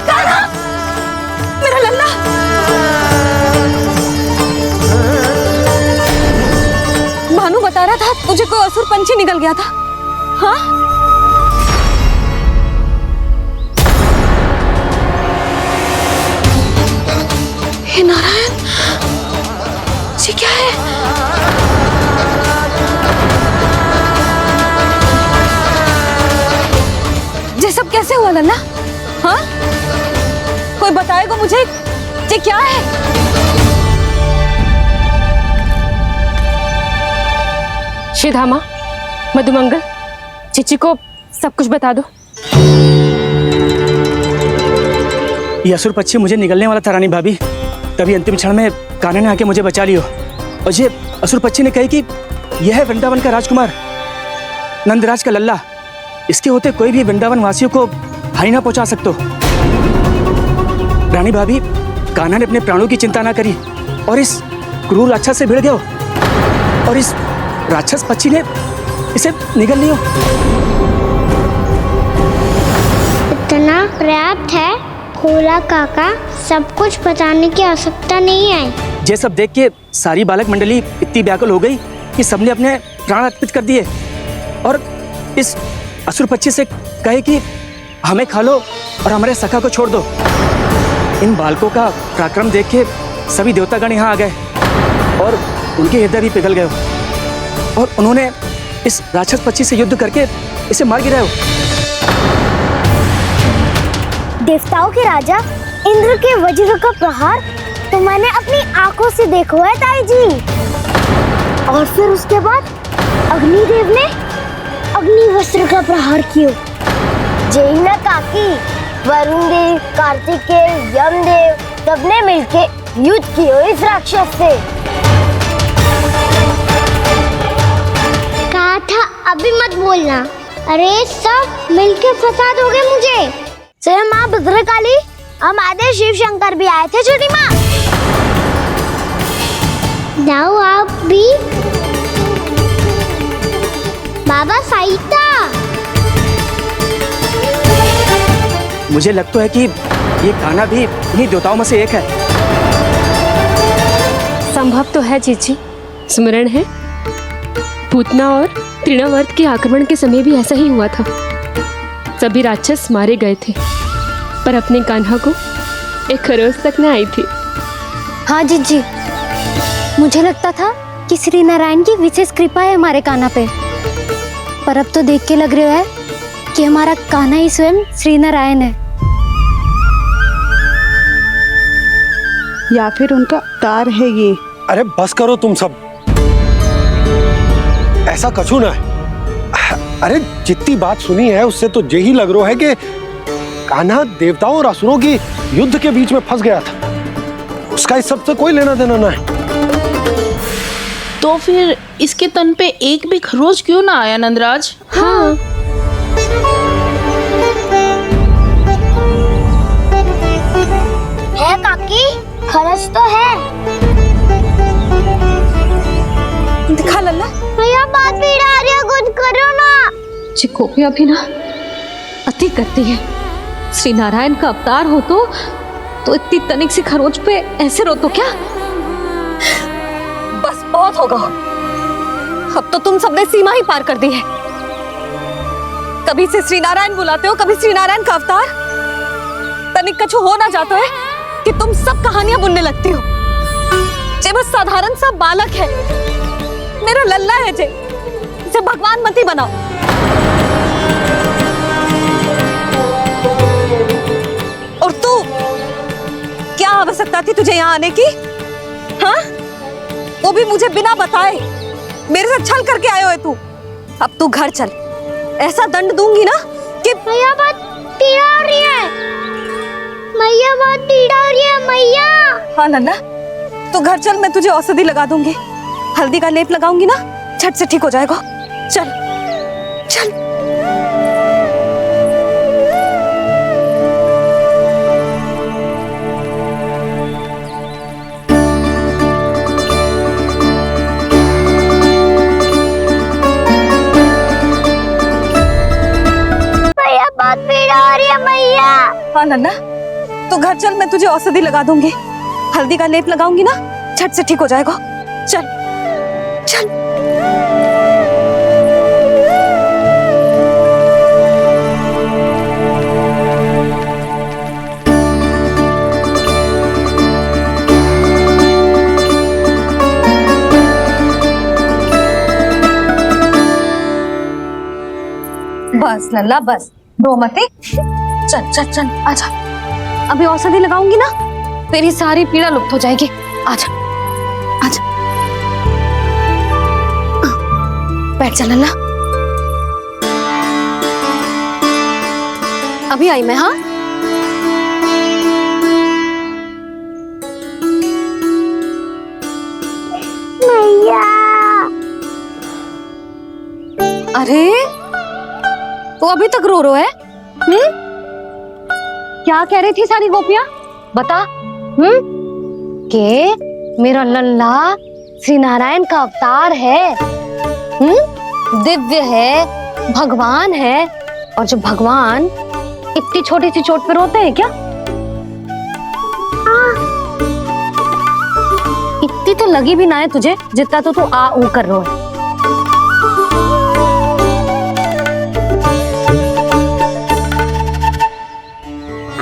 कान्हा! मेरा लल्ला! भानु बता रहा था तुझे कोई असुर पंछी निकल गया था। हाँ? हे नारायण, ये क्या है? ये सब कैसे हुआ लल्ला? हाँ? कोई बताएगा मुझे ये क्या है? श्रीधामा, मधुमंगल, चिची को सब कुछ बता दो। ये असुर पक्षी मुझे निगलने वाला था रानी भाभी, तभी अंतिम क्षण में कान्हा ने आके मुझे बचा लियो। और ये असुर पक्षी ने कही कि यह है वृंदावन का राजकुमार नंदराज का लल्ला, इसके होते कोई भी वृंदावन वासियों को हानि ना पहुंचा सकते। रानी भाभी, कान्हा ने अपने प्राणों की चिंता ना करी और इस क्रूर राक्षस से भिड़ गयो और इस राक्षस पक्षी ने इसे निगल लियो। इतना पर्याप्त है भोला काका, सब कुछ बताने की आवश्यकता नहीं है। ये सब देख के सारी बालक मंडली इतनी व्याकुल हो गई कि सबने अपने प्राण अर्पित कर दिए और इस असुर पक्षी से कहे कि हमें खा लो और हमारे सखा को छोड़ दो। इन बालकों का पराक्रम देख के सभी देवतागण यहाँ आ गए और उनके हृदय भी पिघल गए और उन्होंने इस राक्षस पक्षी से युद्ध करके इसे मार गिराया। देवताओं के राजा इंद्र के वज्र का प्रहार तो मैंने अपनी आंखों से देखा है ताई जी। और फिर उसके बाद अग्निदेव ने अग्निवस्त्र का प्रहार किया। जय ना काकी, वरुण देव, कार्तिकेय, यमदेव सबने मिलके युद्ध किया इस राक्षस से। कहा था अभी मत बोलना। अरे सब मिलके फंसा दोगे मुझे। जय माँ भद्रकाली, हमारे शिव शंकर भी आए थे छोटी माँ। जाओ आप भी। बाबा साईता, मुझे लगता है कि ये कान्हा भी इन्हीं देवताओं में से एक है। संभव तो है चीची। स्मरण है पूतना और तृणावर्त के आक्रमण के समय भी ऐसा ही हुआ था। सभी राक्षस मारे गए थे पर अपने कान्हा को एक खरोच तक न आई थी। हाँ जीजी, मुझे लगता था कि श्री नारायण की विशेष कृपा है हमारे कान्हा पे, पर अब तो देख के लग रहा है कि हमारा कान्हा ही स्वयं श्री नारायण है। या फिर उनका अवतार है ये। अरे बस करो तुम सब, ऐसा कछु ना है। अरे जितनी बात सुनी है उससे तो यही लग रहा है कि कान्हा देवताओं और असुरों की युद्ध के बीच में फंस गया था। उसका इस सब से कोई लेना देना ना है। तो फिर इसके तन पे एक भी खरोच क्यों ना आया नंदराज? हाँ। है काकी, खरच तो है। दिखा लल्ला। भैया बात पीड़ा आ रही है, कुछ करो ना। चिकोपिया भी ना अति करती है। श्री नारायण का अवतार हो तो इतनी तनिक सी खरोच पे ऐसे रो तो क्या? बस बहुत होगा। अब तो तुम सबने सीमा ही पार कर दी है। कभी से श्री नारायण बुलाते हो, कभी श्री नारायण का अवतार। तनिक कछु हो ना जाता है कि तुम सब कहानियां बुनने लगती हो। जे बस साधारण सा बालक है, मेरा लल्ला है जे, इसे भगवान मत ही बनाओ। और तू क्या आवश्यकता थी तुझे यहाँ आने की? हाँ, वो भी मुझे बिना बताए। मेरे साथ छल करके आयो है तू। अब तू घर चल, ऐसा दंड दूंगी ना कि मैया बहुत पीड़ा हो रही है। मैया बहुत पीड़ा हो रही है मैया। हाँ नन्ना, तू घर चल, मैं तुझे औषधि लगा दूंगी। हल्दी का लेप लगाऊंगी ना, झट से ठीक हो जाएगा। चल चल। मैया बहुत पीड़ा हो रही है मैया। हाँ नन्ना, तू घर चल, मैं तुझे औषधि लगा दूंगी। हल्दी का लेप लगाऊंगी ना, झट से ठीक हो जाएगा। चल चल। बस लल्ला बस, रो मत। चल चल चल, आजा। अभी औषधि लगाऊंगी ना, तेरी सारी पीड़ा लुप्त हो जाएगी। आजा आजा, बैठ जा लल्ला। अभी आई मैं। हाँ, मैया। अरे तो अभी तक रो है? क्या कह रही थी सारी गोपियां? बता। के मेरा लल्ला श्री नारायण का अवतार है, दिव्य है, भगवान है। और जो भगवान इतनी छोटी सी चोट पे रोते हैं क्या? इतनी तो लगी भी ना है तुझे जितना तो तू आ ऊ कर रो है।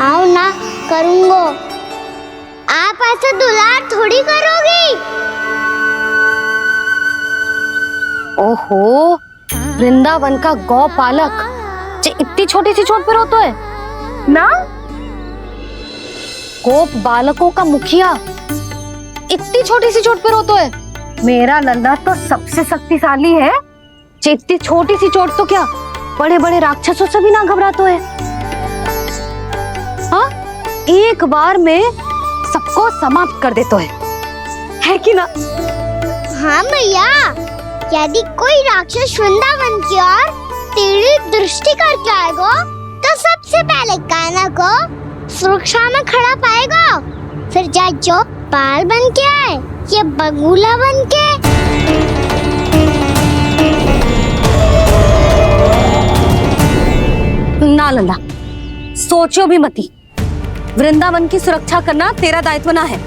आओ ना, करूंगो। आप ऐसे दुलार थोड़ी करोगी। ओहो, वृंदावन का गौपालक जो इतनी छोटी सी चोट पे रोता है ना? गोप बालकों का मुखिया इतनी छोटी सी चोट पे रोता है? मेरा लल्ला तो सबसे शक्तिशाली है, जो इतनी छोटी सी चोट तो क्या बड़े बड़े राक्षसों से भी ना घबराता है। हाँ, एक बार में सबको समाप्त कर देता है कि ना? हाँ मैया, यदि कोई राक्षस वृंदावन की ओर तेरी दृष्टि करके आएगा तो सबसे पहले कान्हा को सुरक्षा में खड़ा पाएगा, फिर चाहे जो बाल बन के आए या बगुला बन के। ना लल्ला, सोचो भी मती। वृंदावन की सुरक्षा करना तेरा दायित्व ना है।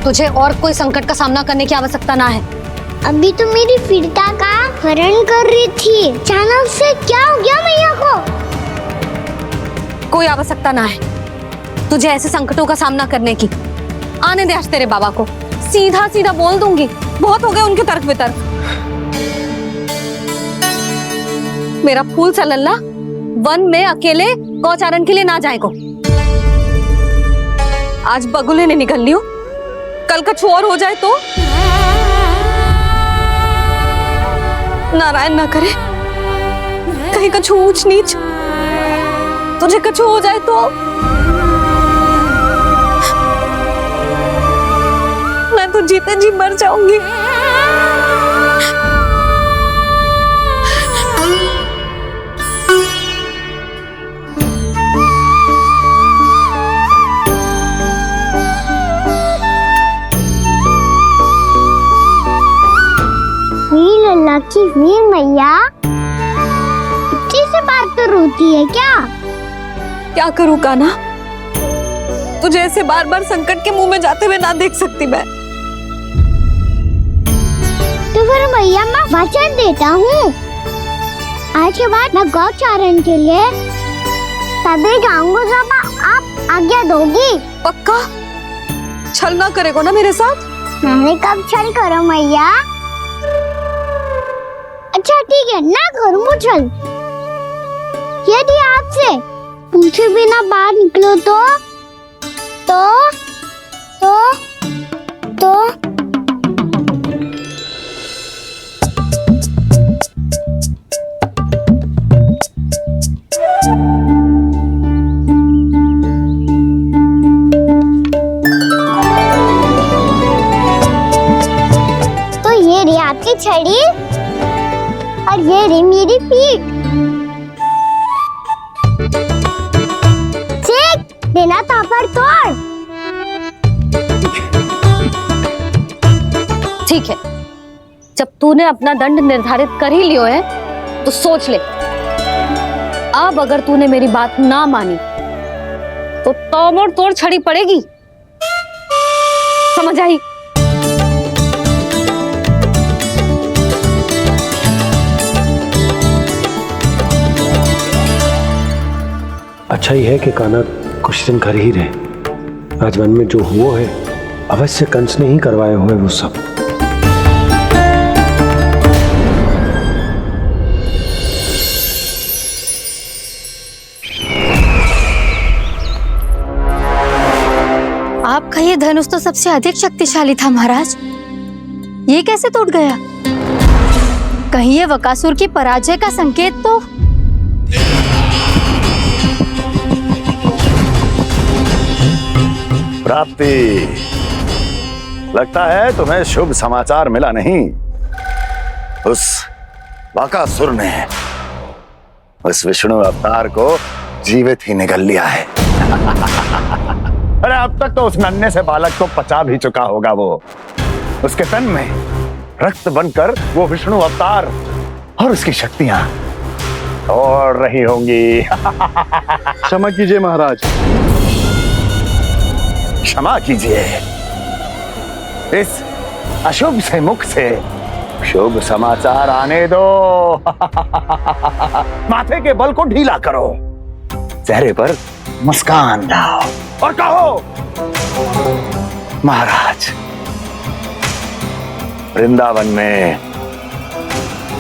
तुझे और कोई संकट का सामना करने की आवश्यकता ना है। अभी तो मेरी पीड़िता का हरण कर रही थी, अचानक से क्या हो गया मैया को? कोई आवश्यकता ना है तुझे ऐसे संकटों का सामना करने की। आने दे आज तेरे बाबा को, सीधा सीधा बोल दूंगी। बहुत हो गए उनके तर्क वितर्क। मेरा फूल सा लल्ला वन में अकेले गौचारण के लिए ना जाए को। आज बगुले ने निकल लियो, कल कछु और हो जाए तो? नारायण ना करे, कहीं कछु ऊंच नीच तुझे कछु हो जाए तो? मैं तो जीते जी मर जाऊंगी। लल्ला की वीर मैया इतनी से बात तो रोती है क्या? क्या करूं कान्हा, तुझे ऐसे बार बार संकट के मुंह में जाते हुए ना देख सकती मैं। तो फिर मैया मैं वचन देता हूँ, आज के बाद मैं गौचारण के लिए तभी जाऊंगा जब आप आज्ञा दोगी। पक्का? छल ना करेगा ना मेरे साथ? मैंने कब छल करो मैया? अच्छा ठीक है, ना करूँ छल। यदि आपसे पूछे बिना बाहर निकलो तो ये रही आपकी छड़ी और ये रही मेरी पीठ। चेक देना तापर तोड़। ठीक है, जब तूने अपना दंड निर्धारित कर ही लियो है तो सोच ले, अब अगर तूने मेरी बात ना मानी तो तोड़ तोड़ छड़ी पड़ेगी, समझ आई? अच्छा ही है कि कान्हा कुछ दिन घर ही रहे। आज वन में जो हुआ है अवश्य कंस ने ही करवाए हुए वो सब। आपका ये धनुष तो सबसे अधिक शक्तिशाली था महाराज, ये कैसे टूट गया? कहीं ये वकासुर की पराजय का संकेत तो? प्राप्ति, लगता है तुम्हें शुभ समाचार मिला नहीं। उस बकासुर ने उस विष्णु अवतार को जीवित ही निगल लिया है। अरे अब तक तो उस नन्हे से बालक को पचा भी चुका होगा वो। उसके तन में रक्त बनकर वो विष्णु अवतार और उसकी शक्तियां और रही होंगी। क्षमा कीजिए महाराज। क्षमा कीजिए, इस अशुभ से मुख से शुभ समाचार आने दो। माथे के बल को ढीला करो, चेहरे पर मुस्कान लाओ और कहो, महाराज, वृंदावन में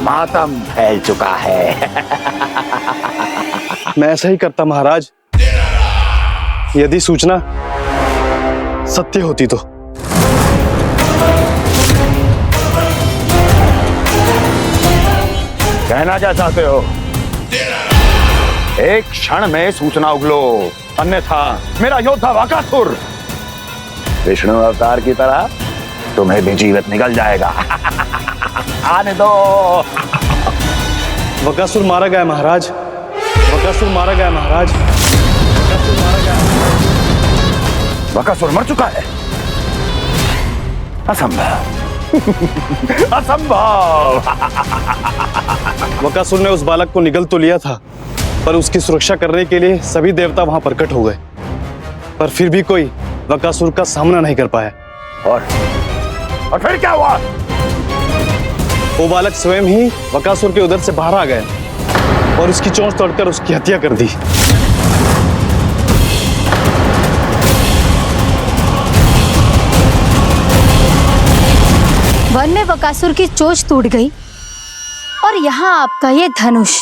मातम फैल चुका है। मैं ऐसा ही करता महाराज, यदि सूचना सत्य होती तो। कहना क्या चाहते हो? एक क्षण में सूचना उगलो, अन्यथा मेरा योद्धा बकासुर विष्णु अवतार की तरह तुम्हें भी जीवित निकल जाएगा। आने दो। बकासुर मारा गया महाराज, बकासुर मारा गया महाराज, बकासुर मारा गया। बकासुर मर चुका है? असंभव। असंभव। बकासुर ने उस बालक को निगल तो लिया था, पर उसकी सुरक्षा करने के लिए सभी देवता वहां प्रकट हो गए, पर फिर भी कोई बकासुर का सामना नहीं कर पाया। और फिर क्या हुआ? वो बालक स्वयं ही बकासुर के उदर से बाहर आ गए और उसकी चोंच तोड़कर उसकी हत्या कर दी। वन में बकासुर की चोंच टूट गई और यहाँ आपका ये धनुष।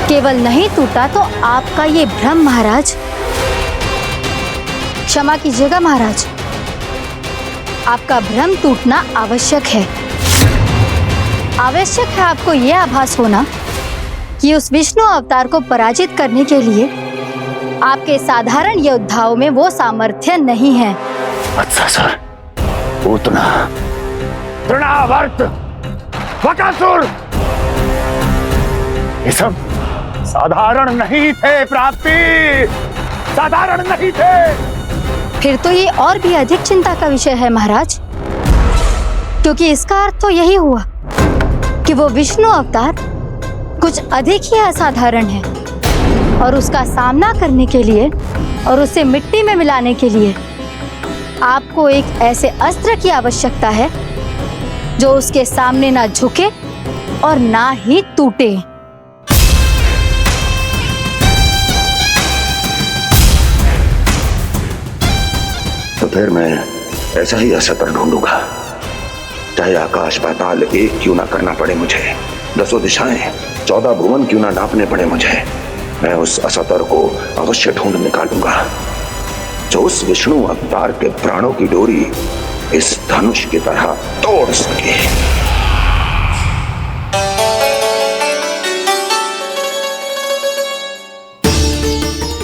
केवल नहीं टूटा तो आपका ये भ्रम महाराज। क्षमा कीजिएगा महाराज, आपका भ्रम टूटना आवश्यक है। आवश्यक है आपको यह आभास होना कि उस विष्णु अवतार को पराजित करने के लिए आपके साधारण योद्धाओं में वो सामर्थ्य नहीं है। अच्छा सर, पूतना, तृणावर्त, बकासुर, ये सब साधारण नहीं थे प्राप्ति, साधारण नहीं थे। फिर तो ये और भी अधिक चिंता का विषय है महाराज, क्योंकि इसका अर्थ तो यही हुआ कि वो विष्णु अवतार कुछ अधिक ही असाधारण है और उसका सामना करने के लिए और उसे मिट्टी में मिलाने के लिए आपको एक ऐसे अस्त्र की आवश्यकता है जो उसके सामने ना झुके और ना ही टूटे। तो फिर मैं ऐसा ही अस्त्र ढूंढूंगा चाहे आकाश पाताल एक क्यों ना करना पड़े मुझे, 10 दिशाएं 14 भुवन क्यों ना नापने पड़े मुझे, मैं उस असतर को अवश्य ढूंढ निकालूंगा जो उस विष्णु अवतार के प्राणों की डोरी इस धनुष की तरह तोड़ सके।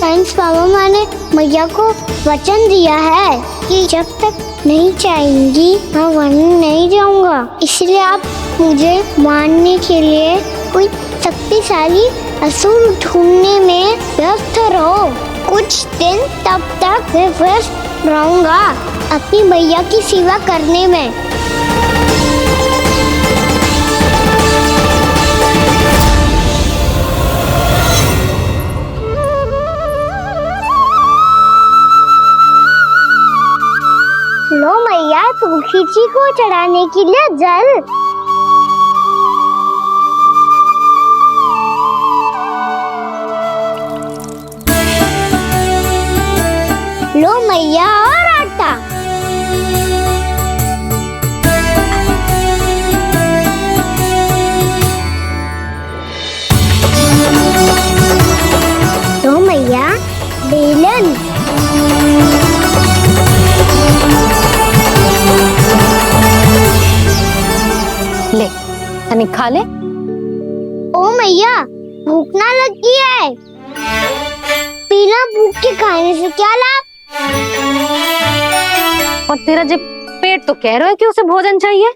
साइंस बाबा ने मैया को वचन दिया है कि जब तक नहीं चाहेंगी मैं वन नहीं जाऊंगा, इसलिए आप मुझे मारने के लिए कोई शक्तिशाली असुर ढूंढने में व्यस्त रहो। कुछ दिन तब तक मैं व्यस्त रहूंगा अपनी मैया की सेवा करने में। लो मैया, तुलसी जी को चढ़ाने के लिए जल। लो मैया, और आटा। लो मैया, बेलन। ले, तनिक खा ले। ओ मैया, भूख ना लगी है। बिना भूख के खाने से क्या लाभ? और तेरा जब पेट तो कह रहा है कि उसे भोजन चाहिए,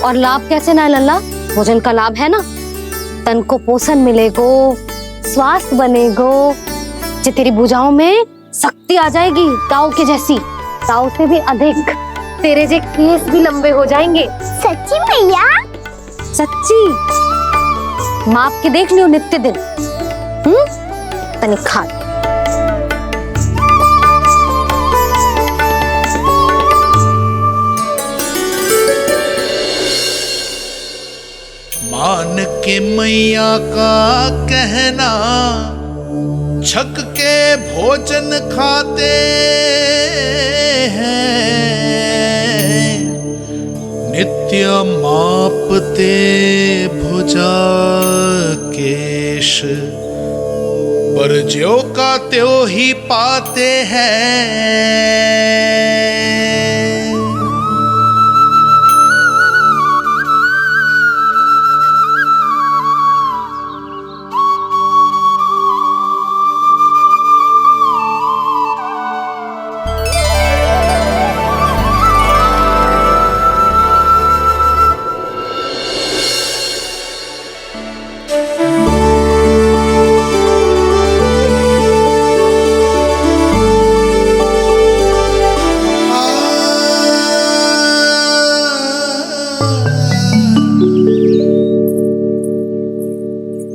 और लाभ कैसे ना लल्ला? भोजन का लाभ है ना, तन को पोषण मिलेगो, स्वास्थ्य बनेगो, जो तेरी भुजाओं में शक्ति आ जाएगी ताऊ के जैसी, ताऊ से भी अधिक। तेरे जे केस भी लंबे हो जाएंगे। सच्ची मैया? सच्ची। माप के देख लियो नित्य दिन। तनिक खा। मान के मैया का कहना, छक के भोजन खाते हैं, नित्य मापते भुजा केश, पर ज्यों का त्यों ही पाते हैं।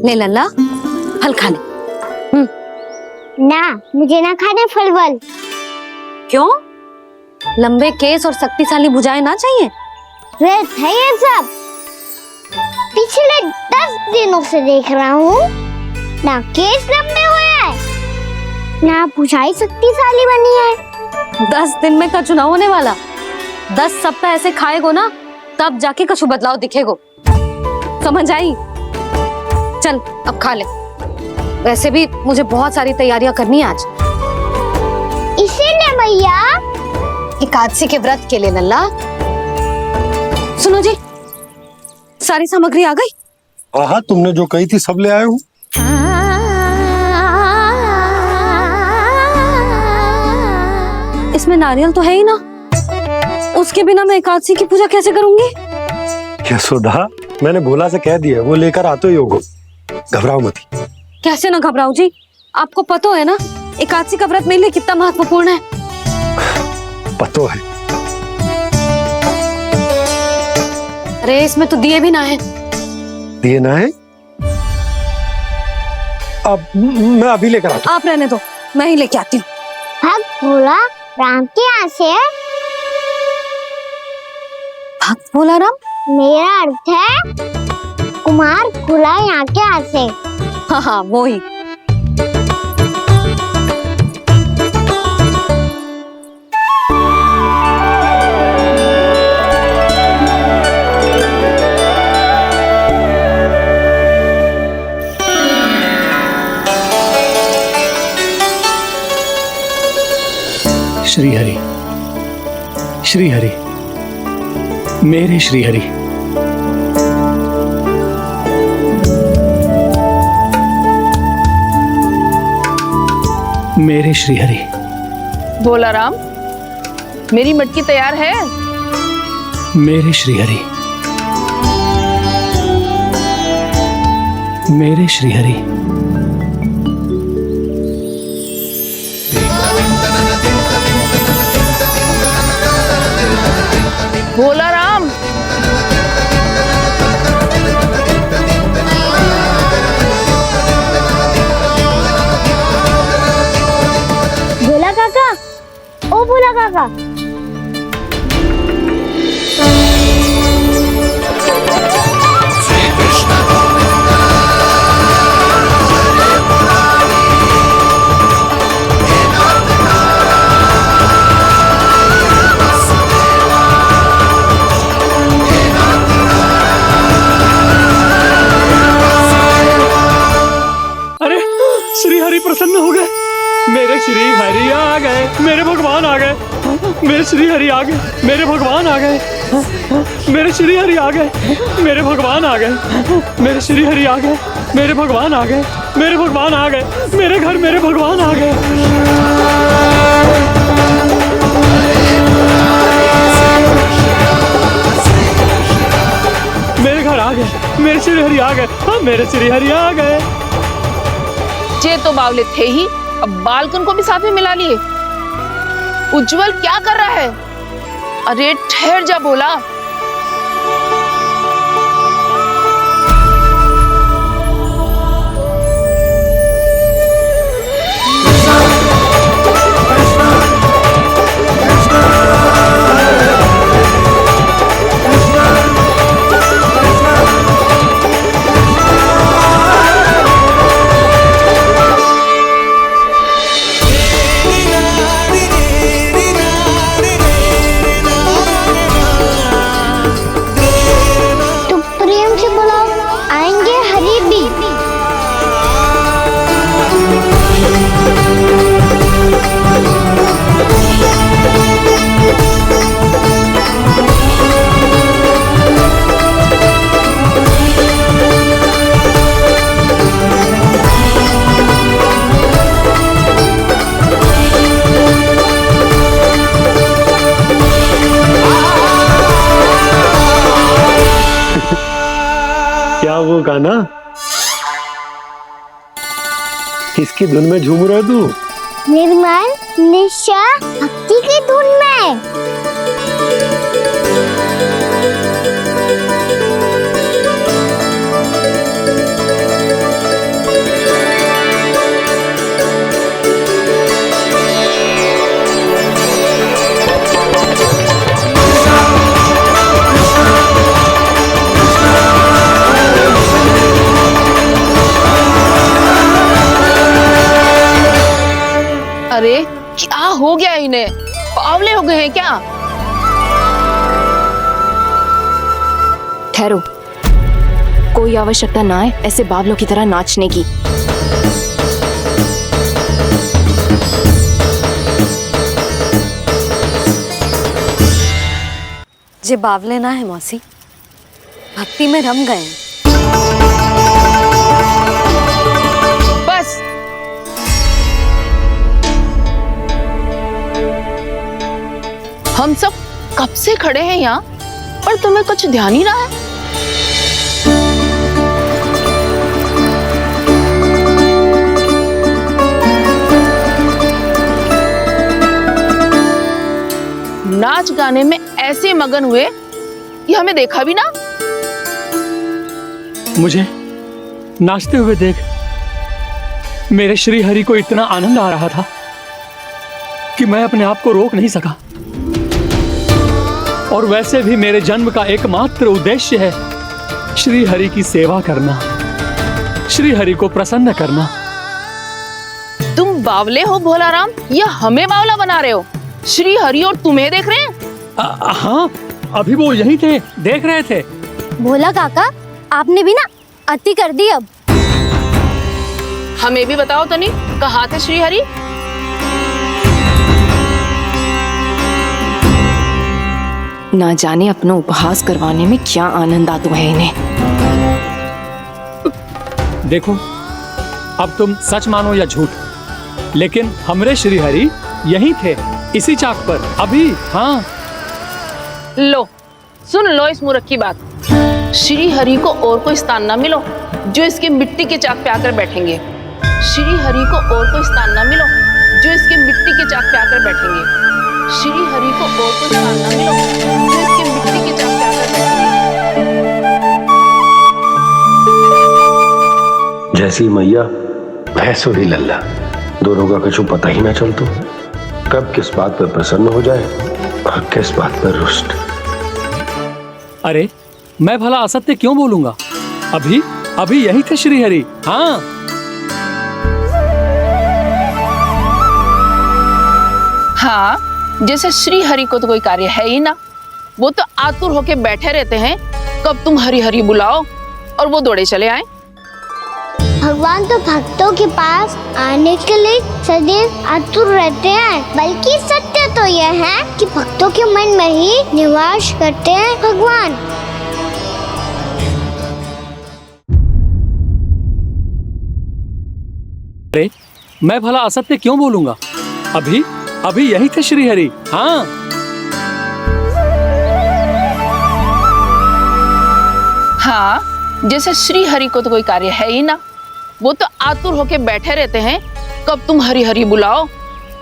ले लल्ला, फल खा ले। ना, मुझे ना खाने फल वल। क्यों? लंबे केस और शक्तिशाली भुजाएं ना चाहिए? व्यर्थ है ये सब। पिछले 10 दिनों से देख रहा हूँ, ना केस लंबे हुए हैं, ना भुजाएं शक्तिशाली बनी है। 10 दिन में का चुनाव होने वाला, 10 सप्ताह ऐसे खाएगो ना, तब जाके कुछ बदलाव दिखेगो। समझ आई? चल अब खा ले। वैसे भी मुझे बहुत सारी तैयारियां करनी है आज। इसीलिए मैया, एकादशी के व्रत के लिए लल्ला। सुनो जी, सारी सामग्री आ गई? हाँ, तुमने जो कही थी सब ले आए हूँ। इसमें नारियल तो है ही ना, उसके बिना मैं एकादशी की पूजा कैसे करूंगी? यशोदा, मैंने भोला से कह दिया, वो लेकर आते ही होगा, घबराओ मत। कैसे ना घबराओ जी, आपको पता है ना एकादशी का व्रत मेरे लिए कितना महत्वपूर्ण है। पता है। अरे इसमें तो दिए भी ना है। दिए ना है? अब मैं अभी लेकर आता हूँ। आप रहने दो, मैं ही लेके आती हूँ। भक्त भोला राम के यहाँ से है? भक्त भोला राम? मेरा अर्थ है कुमार भोला यहाँ के यहाँ से। हाँ हाँ, वो ही। श्री हरि, श्री हरि, मेरे श्री हरि। मेरे श्री हरि। भोला राम, मेरी मटकी तैयार है? मेरे श्री हरि, मेरे श्री हरि। भोला राम, भोला काका, ओ भोला काका। अरे श्री हरि प्रसन्न हो गए, मेरे श्री हरि आ गए, मेरे भगवान आ गए, मेरे श्री हरि आ गए, मेरे भगवान आ गए, मेरे श्री हरि आ गए, मेरे भगवान आ गए, मेरे श्री हरि आ गए, मेरे भगवान आ गए, मेरे भगवान आ गए, मेरे घर मेरे भगवान आ गए। मेरे घर आ गए, मेरे श्री हरि आ गए, हाँ मेरे श्री हरि आ गए। जे तो बावले थे ही, अब बालकन को भी साथ में मिला लिए। उज्जवल क्या कर रहा है? अरे ठहर जा भोला। वो गाना किसकी धुन में झूम रहा तू? निर्मल निशा भक्ति की धुन में। अरे क्या हो गया इन्हें? पावले हो गए हैं क्या? ठहरो, कोई आवश्यकता ना है ऐसे बावलों की तरह नाचने की। जे बावले ना है मौसी, भक्ति में रम गए। बस हम सब कब से खड़े हैं यहाँ, पर तुम्हें कुछ ध्यान ही रहा है। नाच गाने में ऐसे मगन हुए कि हमें देखा भी ना। मुझे नाचते हुए देख मेरे श्री हरि को इतना आनंद आ रहा था कि मैं अपने आप को रोक नहीं सका। और वैसे भी मेरे जन्म का एकमात्र उद्देश्य है श्री हरि की सेवा करना, श्री हरि को प्रसन्न करना। तुम बावले हो भोला राम, या हमें बावला बना रहे हो? श्री हरि और तुम्हें देख रहे हैं? हाँ, अभी वो यही थे, देख रहे थे। भोला काका, आपने भी ना अति कर दी। अब हमें भी बताओ तनी, कहाँ थे श्री हरि? ना जाने अपना उपहास करवाने में क्या आनंद आता है इन्हें। देखो, अब तुम सच मानो या झूठ, लेकिन हमरे श्री हरि यहीं थे, इसी चाक पर अभी। हाँ, लो सुन लो इस मूर्ख की बात। श्री हरि को और कोई स्थान ना मिलो जो इसके मिट्टी के चाक पे आकर बैठेंगे। श्री हरि को और कोई स्थान ना मिलो जो इसके मिट्टी के चाक पे आकर बैठेंगे। श्री हरि को और कोई स्थान ना मिलो जो इसके मिट्टी के चाक पे आकर बैठेंगे। जैसी मैया भैंसुरी लल्ला, दोनों का कुछ पता ही ना चलतो, कब किस बात पर प्रसन्न हो जाए और किस बात पर रुष्ट। अरे मैं भला असत्य क्यों बोलूंगा? अभी अभी यही थे श्री हरि। हाँ, हाँ, जैसे श्री हरि को तो कोई कार्य है ही ना, वो तो आतुर होके बैठे रहते हैं कब तुम हरि हरि बुलाओ और वो दौड़े चले आए। भगवान तो भक्तों के पास आने के लिए सदैव आतुर रहते हैं, बल्कि सत्य तो यह है कि भक्तों के मन में ही निवास करते हैं भगवान। अरे मैं भला असत्य क्यों बोलूंगा? अभी अभी यही थे श्री हरि। हाँ, हाँ, जैसे श्री हरि को तो कोई कार्य है ही ना, वो तो आतुर होके बैठे रहते हैं कब तुम हरि हरि बुलाओ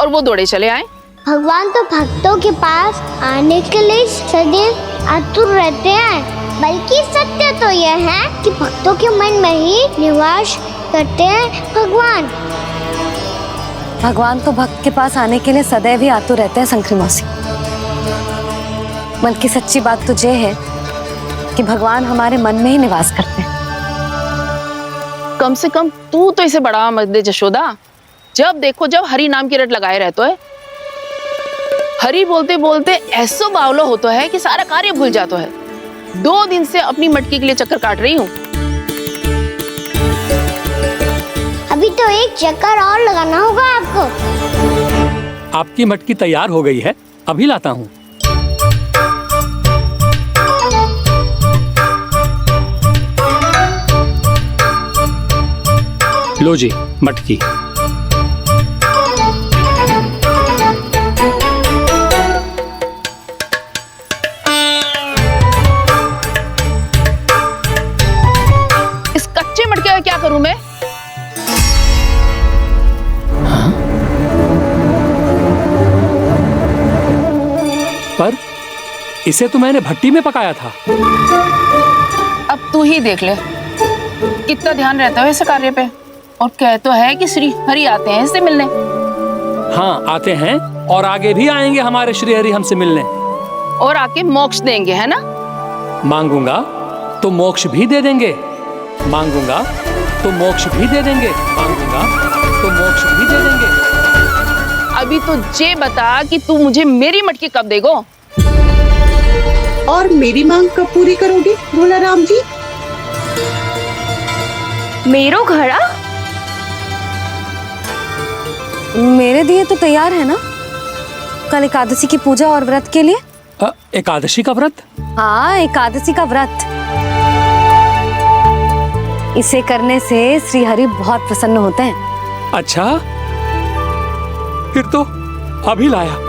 और वो दौड़े चले आए। भगवान तो भक्तों के पास आने के लिए सदैव आतुर रहते हैं, बल्कि सत्य तो यह है कि भक्तों के मन में ही निवास करते हैं भगवान। भगवान तो भक्त के पास आने के लिए सदैव ही आतुर रहते हैं शंकरी मौसी। बल्कि सच्ची बात तो ये है कि भगवान हमारे मन में ही निवास करते हैं। कम से कम तू तो इसे बढ़ावा मत दे जशोदा। जब देखो जब हरि नाम की रट लगाए रहते है। हरि बोलते बोलते ऐसो बावलो होता है कि सारा कार्य भूल जाता है। 2 दिन से अपनी मटकी के लिए चक्कर काट रही हूँ। अभी तो एक चक्कर और लगाना होगा आपको। आपकी मटकी तैयार हो गई है, अभी लाता हूँ। लो जी मटकी। इस कच्चे मटके का क्या करूं मैं? पर इसे तो मैंने भट्टी में पकाया था। अब तू ही देख ले कितना ध्यान रहता है इस कार्य पे। और कह तो है कि श्री हरि आते हैं इससे मिलने। हाँ, आते हैं और आगे भी आएंगे हमारे श्री हरि हमसे मिलने। और आके मोक्ष देंगे, है ना? मांगूंगा तो मोक्ष भी दे देंगे, मांगूंगा तो मोक्ष भी दे देंगे, मांगूंगा तो मोक्ष भी दे देंगे। अभी तो ये बता कि तू मुझे मेरी मटकी कब देगो? और मेरी मांग कब पूरी करोगे भोला राम जी? मेरो घड़ा मेरे दिए तो तैयार है ना, कल एकादशी की पूजा और व्रत के लिए। एकादशी का व्रत? हाँ, एकादशी का व्रत। इसे करने से श्री हरि बहुत प्रसन्न होते हैं। अच्छा, फिर तो अभी लाया।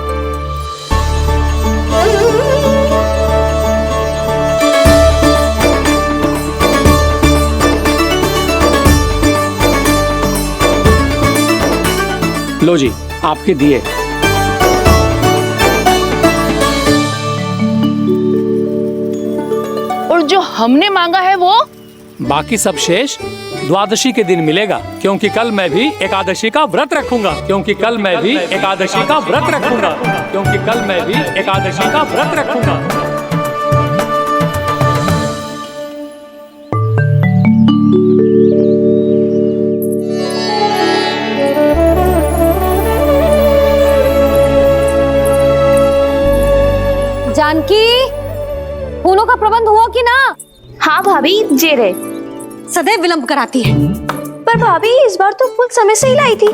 लो जी आपके दिए। और जो हमने मांगा है वो? बाकी सब शेष द्वादशी के दिन मिलेगा, क्योंकि कल मैं भी एकादशी का व्रत रखूंगा, क्योंकि कल मैं भी एकादशी का व्रत रखूंगा, क्योंकि कल मैं भी एकादशी का व्रत रखूंगा। जानकी, फूलों का प्रबंध हुआ कि ना? हाँ भाभी, जे रहे। सदैव विलंब कराती है। पर भाभी इस बार तो फूल समय से ही लाई थी।